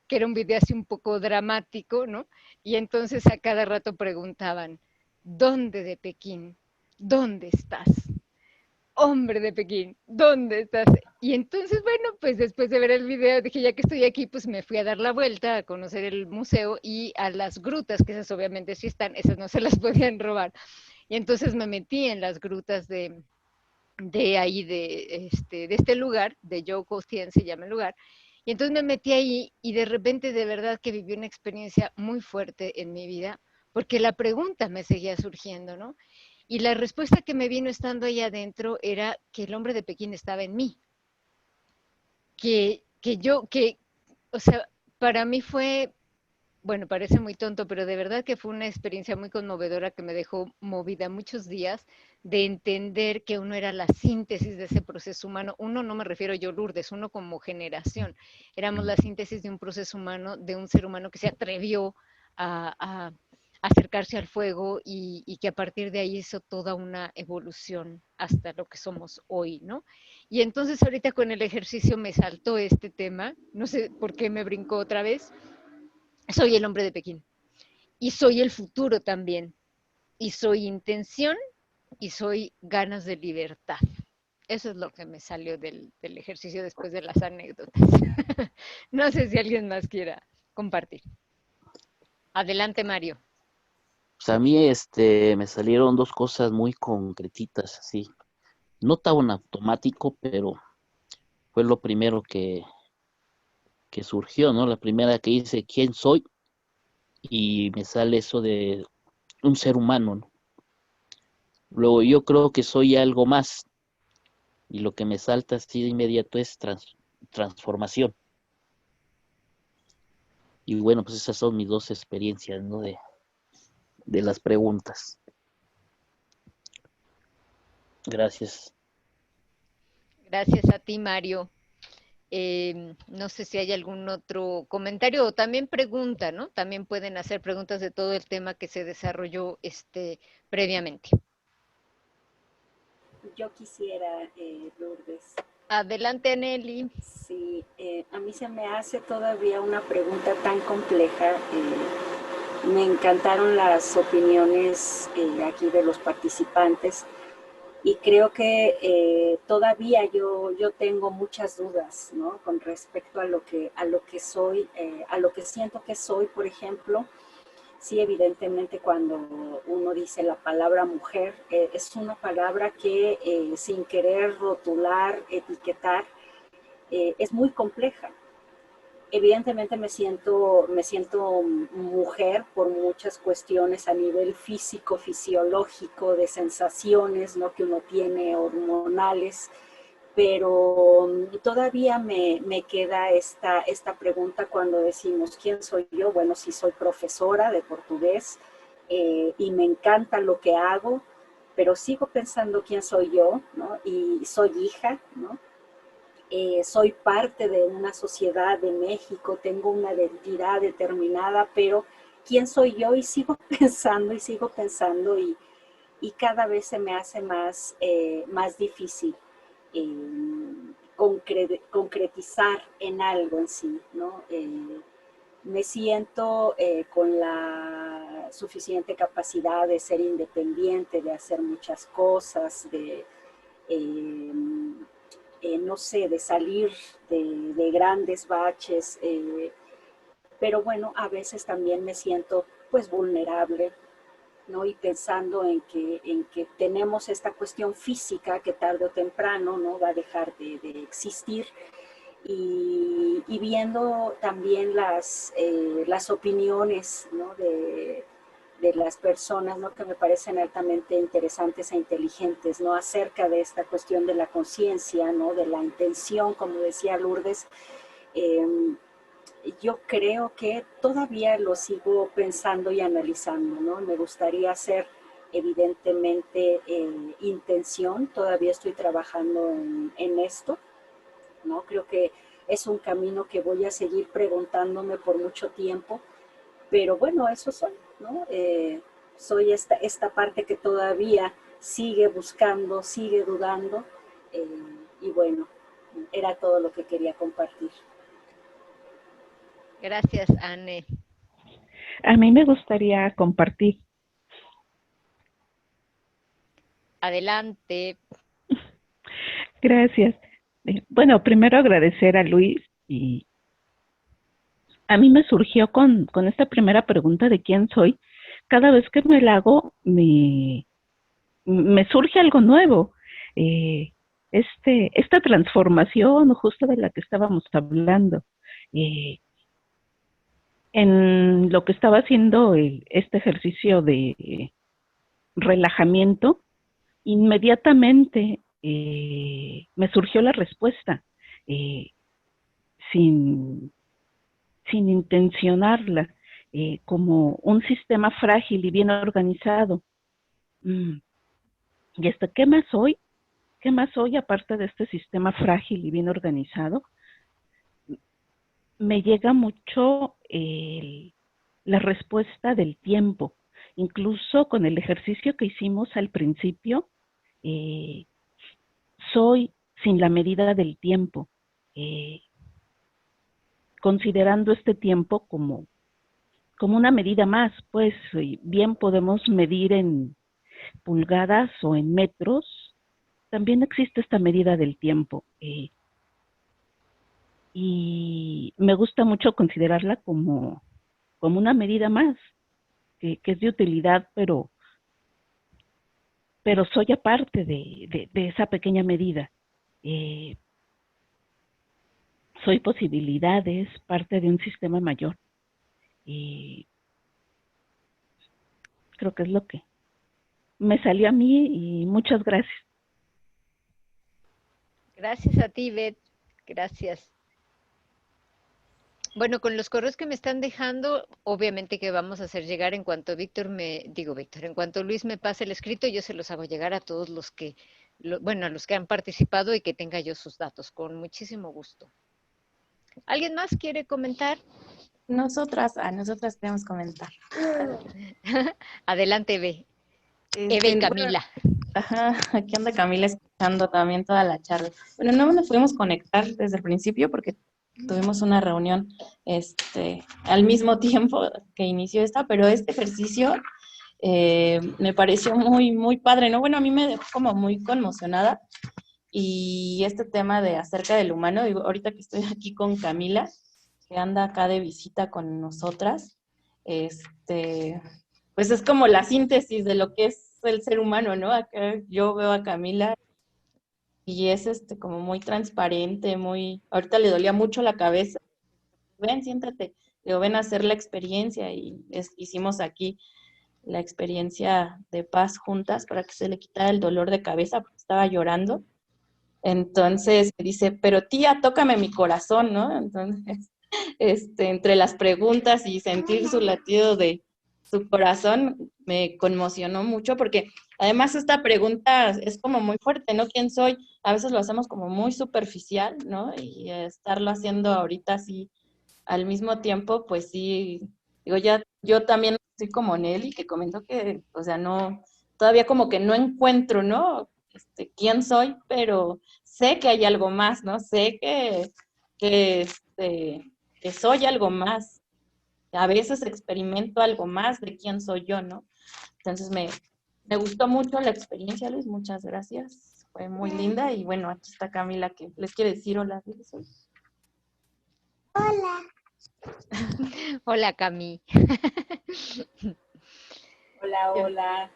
que era un video así un poco dramático, ¿no? Y entonces a cada rato preguntaban, ¿dónde de Pekín? ¿Dónde estás? Hombre de Pekín, ¿dónde estás? Y entonces, bueno, pues después de ver el video, dije, ya que estoy aquí, pues me fui a dar la vuelta, a conocer el museo y a las grutas, que esas obviamente sí están, esas no se las podían robar. Y entonces me metí en las grutas de ahí, de este lugar, de Zhoukoustian se llama el lugar, y entonces me metí ahí y de repente de verdad que viví una experiencia muy fuerte en mi vida, porque la pregunta me seguía surgiendo, ¿no? Y la respuesta que me vino estando ahí adentro era que el hombre de Pekín estaba en mí, o sea, para mí fue, bueno, parece muy tonto, pero de verdad que fue una experiencia muy conmovedora que me dejó movida muchos días de entender que uno era la síntesis de ese proceso humano. Uno, no me refiero yo, Lourdes, uno como generación. Éramos la síntesis de un proceso humano, de un ser humano que se atrevió a acercarse al fuego y que a partir de ahí hizo toda una evolución hasta lo que somos hoy, ¿no? Y entonces ahorita con el ejercicio me saltó este tema, no sé por qué me brincó otra vez. Soy el hombre de Pekín y soy el futuro también y soy intención y soy ganas de libertad. Eso es lo que me salió del ejercicio después de las anécdotas. No sé si alguien más quiera compartir. Adelante, Mario. Pues a mí me salieron dos cosas muy concretitas, así. No tan automático, pero fue lo primero que surgió, ¿no? La primera que dice, ¿quién soy? Y me sale eso de un ser humano, ¿no? Luego yo creo que soy algo más. Y lo que me salta así de inmediato es transformación. Y bueno, pues esas son mis dos experiencias, ¿no? De las preguntas. Gracias. Gracias a ti, Mario. No sé si hay algún otro comentario o también pregunta, ¿no? También pueden hacer preguntas de todo el tema que se desarrolló previamente. Yo quisiera, Lourdes. Adelante, Nelly. Sí, a mí se me hace todavía una pregunta tan compleja. Me encantaron las opiniones aquí de los participantes y creo que todavía yo tengo muchas dudas, ¿no? Con respecto a lo que soy, a lo que siento que soy, por ejemplo. Sí, evidentemente cuando uno dice la palabra mujer, es una palabra que sin querer rotular, etiquetar, es muy compleja. Evidentemente me siento mujer por muchas cuestiones a nivel físico, fisiológico, de sensaciones, ¿no? Que uno tiene, hormonales, pero todavía me queda esta pregunta cuando decimos, ¿quién soy yo? Bueno, sí soy profesora de portugués y me encanta lo que hago, pero sigo pensando quién soy yo, ¿no? Y soy hija, ¿no? Soy parte de una sociedad de México, tengo una identidad determinada, pero ¿quién soy yo? Y sigo pensando y cada vez se me hace más difícil concretizar en algo en sí, ¿no? Me siento con la suficiente capacidad de ser independiente, de hacer muchas cosas, de no sé, de salir de grandes baches, pero bueno, a veces también me siento pues vulnerable, ¿no? Y pensando en que tenemos esta cuestión física que tarde o temprano, ¿no? Va a dejar de existir y viendo también las opiniones, ¿no? de las personas, ¿no? Que me parecen altamente interesantes e inteligentes, ¿no? Acerca de esta cuestión de la conciencia, ¿no? De la intención, como decía Lourdes. Yo creo que todavía lo sigo pensando y analizando, ¿no? Me gustaría hacer evidentemente intención, todavía estoy trabajando en esto, ¿no? Creo que es un camino que voy a seguir preguntándome por mucho tiempo, pero bueno, eso soy, ¿no? soy esta parte que todavía sigue buscando, sigue dudando, y bueno, era todo lo que quería compartir. Gracias, Anne. A mí me gustaría compartir. Adelante. Gracias. Bueno, primero agradecer a Luis, y a mí me surgió con esta primera pregunta de quién soy. Cada vez que me la hago, me surge algo nuevo. Esta transformación justo de la que estábamos hablando. En lo que estaba haciendo este ejercicio de relajamiento, inmediatamente me surgió la respuesta, sin intencionarla, como un sistema frágil y bien organizado. ¿Y hasta qué más soy? ¿Qué más soy aparte de este sistema frágil y bien organizado? Me llega mucho la respuesta del tiempo. Incluso con el ejercicio que hicimos al principio, soy sin la medida del tiempo, considerando este tiempo como una medida más, pues bien podemos medir en pulgadas o en metros, también existe esta medida del tiempo. Y me gusta mucho considerarla como una medida más, que es de utilidad, pero soy aparte de esa pequeña medida. Soy posibilidades, parte de un sistema mayor. Y creo que es lo que me salió a mí, y muchas gracias. Gracias a ti, Beth. Gracias. Bueno, con los correos que me están dejando, obviamente que vamos a hacer llegar en cuanto en cuanto Luis me pase el escrito, yo se los hago llegar a todos los que, a los que han participado, y que tenga yo sus datos, con muchísimo gusto. ¿Alguien más quiere comentar? Nosotras queremos comentar. Adelante, Eve. Eve y Camila. Ajá, aquí anda Camila escuchando también toda la charla. Bueno, no nos pudimos conectar desde el principio porque tuvimos una reunión al mismo tiempo que inició esta, pero este ejercicio me pareció muy, muy padre, ¿no? Bueno, a mí me dejó como muy conmocionada, y este tema de acerca del humano, digo, ahorita que estoy aquí con Camila, que anda acá de visita con nosotras, pues es como la síntesis de lo que es el ser humano, ¿no? Acá yo veo a Camila y es como muy transparente, ahorita le dolía mucho la cabeza. Ven, siéntate. Digo, ven a hacer la experiencia, y hicimos aquí la experiencia de paz juntas para que se le quitara el dolor de cabeza porque estaba llorando. Entonces me dice, pero tía, tócame mi corazón, ¿no? Entonces, entre las preguntas y sentir su latido de su corazón, me conmocionó mucho porque además esta pregunta es como muy fuerte, ¿no? ¿Quién soy? A veces lo hacemos como muy superficial, ¿no? Y estarlo haciendo ahorita así al mismo tiempo, pues sí, digo, ya yo también soy como Nelly, que comentó que, o sea, no, todavía como que no encuentro, ¿no? Quién soy, pero sé que hay algo más, ¿no? Sé que soy algo más. A veces experimento algo más de quién soy yo, ¿no? Entonces me gustó mucho la experiencia, Luis, muchas gracias. Fue muy linda, y bueno, aquí está Camila que les quiere decir hola. Hola. Hola, Cami. Hola, hola.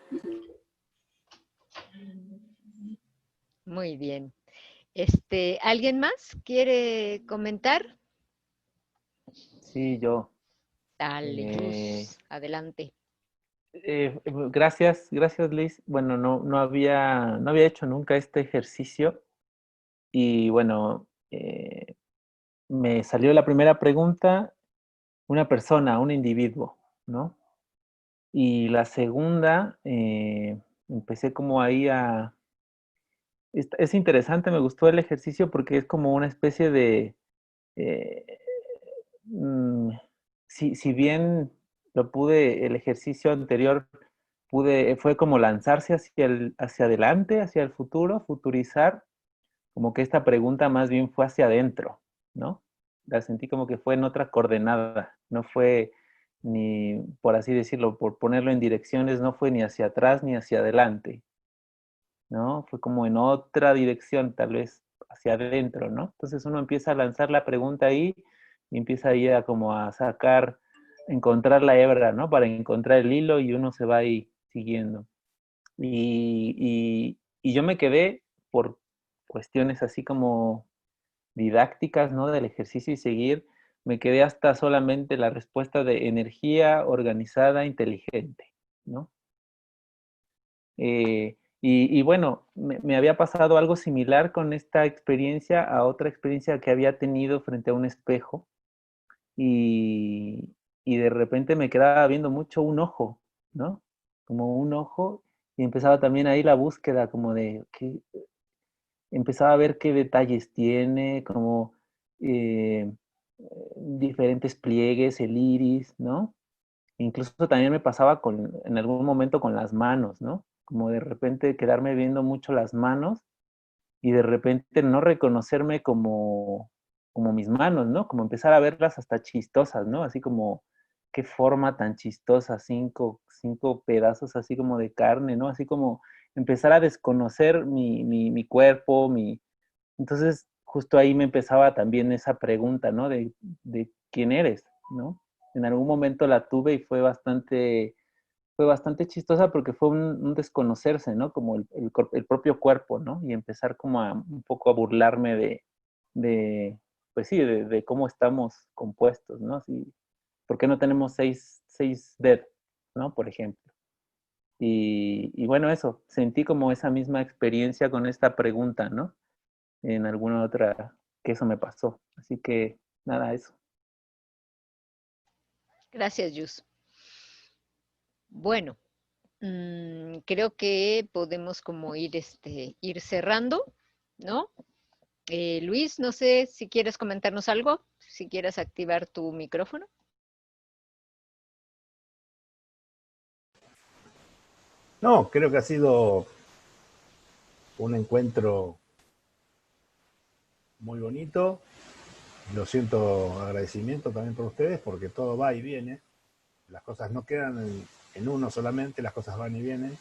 Muy bien. ¿Alguien más quiere comentar? Sí, yo. Dale, Luz, adelante. Gracias, Liz. Bueno, no había hecho nunca este ejercicio, y bueno, me salió la primera pregunta, una persona, un individuo, ¿no? Y la segunda, empecé como ahí es interesante, me gustó el ejercicio porque es como una especie de, si bien el ejercicio anterior fue como lanzarse hacia adelante, hacia el futuro, futurizar, como que esta pregunta más bien fue hacia adentro, ¿no? La sentí como que fue en otra coordenada, no fue ni, por así decirlo, por ponerlo en direcciones, no fue ni hacia atrás ni hacia adelante, ¿no? Fue como en otra dirección, tal vez hacia adentro, ¿no? Entonces uno empieza a lanzar la pregunta ahí y empieza ahí a como a sacar, encontrar la hebra, ¿no? Para encontrar el hilo y uno se va ahí siguiendo. Y yo me quedé por cuestiones así como didácticas, ¿no? Del ejercicio y seguir, me quedé hasta solamente la respuesta de energía organizada, inteligente, ¿no? Y bueno, me había pasado algo similar con esta experiencia a otra experiencia que había tenido frente a un espejo y de repente me quedaba viendo mucho un ojo, ¿no? Como un ojo y empezaba también ahí la búsqueda como de qué, empezaba a ver qué detalles tiene, como diferentes pliegues, el iris, ¿no? Incluso también me pasaba en algún momento con las manos, ¿no? Como de repente quedarme viendo mucho las manos y de repente no reconocerme como mis manos, ¿no? Como empezar a verlas hasta chistosas, ¿no? Así como, qué forma tan chistosa, cinco pedazos así como de carne, ¿no? Así como empezar a desconocer mi cuerpo, Entonces, justo ahí me empezaba también esa pregunta, ¿no? De quién eres, ¿no? En algún momento la tuve y fue bastante chistosa porque fue un desconocerse, ¿no? Como el propio cuerpo, ¿no? Y empezar como un poco a burlarme de pues sí, de cómo estamos compuestos, ¿no? Así, ¿por qué no tenemos seis dedos, ¿no? Por ejemplo. Y bueno, eso, sentí como esa misma experiencia con esta pregunta, ¿no? En alguna otra, que eso me pasó. Así que, nada, eso. Gracias, Yus. Bueno, creo que podemos como ir cerrando, ¿no? Luis, no sé si quieres comentarnos algo, si quieres activar tu micrófono. No, creo que ha sido un encuentro muy bonito. Lo siento, agradecimiento también por ustedes, porque todo va y viene. Las cosas no quedan en uno solamente, las cosas van y vienen.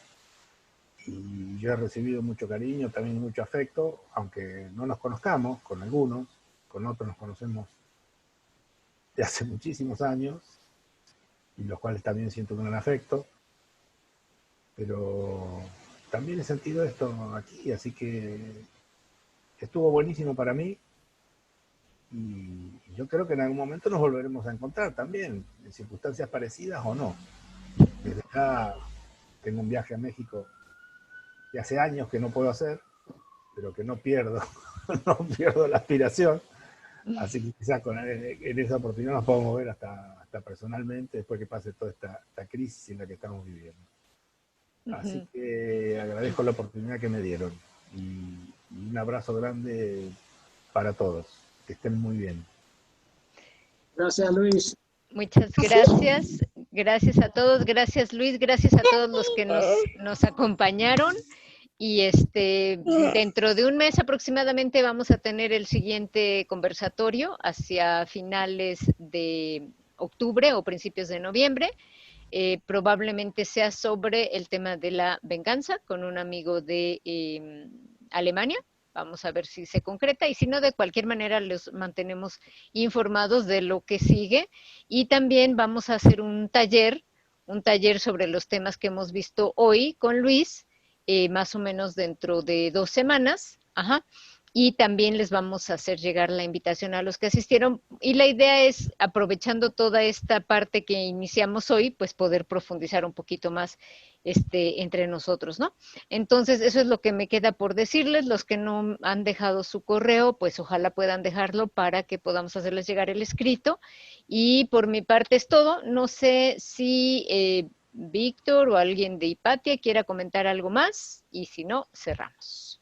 Y yo he recibido mucho cariño, también mucho afecto, aunque no nos conozcamos con algunos, con otros nos conocemos de hace muchísimos años, y los cuales también siento un gran afecto. Pero también he sentido esto aquí, así que estuvo buenísimo para mí. Y yo creo que en algún momento nos volveremos a encontrar también, en circunstancias parecidas o no. Desde acá tengo un viaje a México que hace años que no puedo hacer, pero que no pierdo, no pierdo la aspiración. Así que quizás en esa oportunidad nos podemos ver hasta personalmente después que pase toda esta crisis en la que estamos viviendo. Así que agradezco la oportunidad que me dieron y un abrazo grande para todos. Que estén muy bien. Gracias, Luis. Muchas gracias. Gracias a todos. Gracias, Luis. Gracias a todos los que nos acompañaron. Y dentro de un mes aproximadamente vamos a tener el siguiente conversatorio hacia finales de octubre o principios de noviembre. Probablemente sea sobre el tema de la venganza con un amigo de Alemania. Vamos a ver si se concreta y si no, de cualquier manera los mantenemos informados de lo que sigue. Y también vamos a hacer un taller sobre los temas que hemos visto hoy con Luis, más o menos dentro de 2 semanas. Ajá. Y también les vamos a hacer llegar la invitación a los que asistieron. Y la idea es, aprovechando toda esta parte que iniciamos hoy, pues poder profundizar un poquito más entre nosotros, ¿no? Entonces, eso es lo que me queda por decirles. Los que no han dejado su correo, pues ojalá puedan dejarlo para que podamos hacerles llegar el escrito. Y por mi parte es todo. No sé si Víctor o alguien de Hipatia quiera comentar algo más, y si no, cerramos.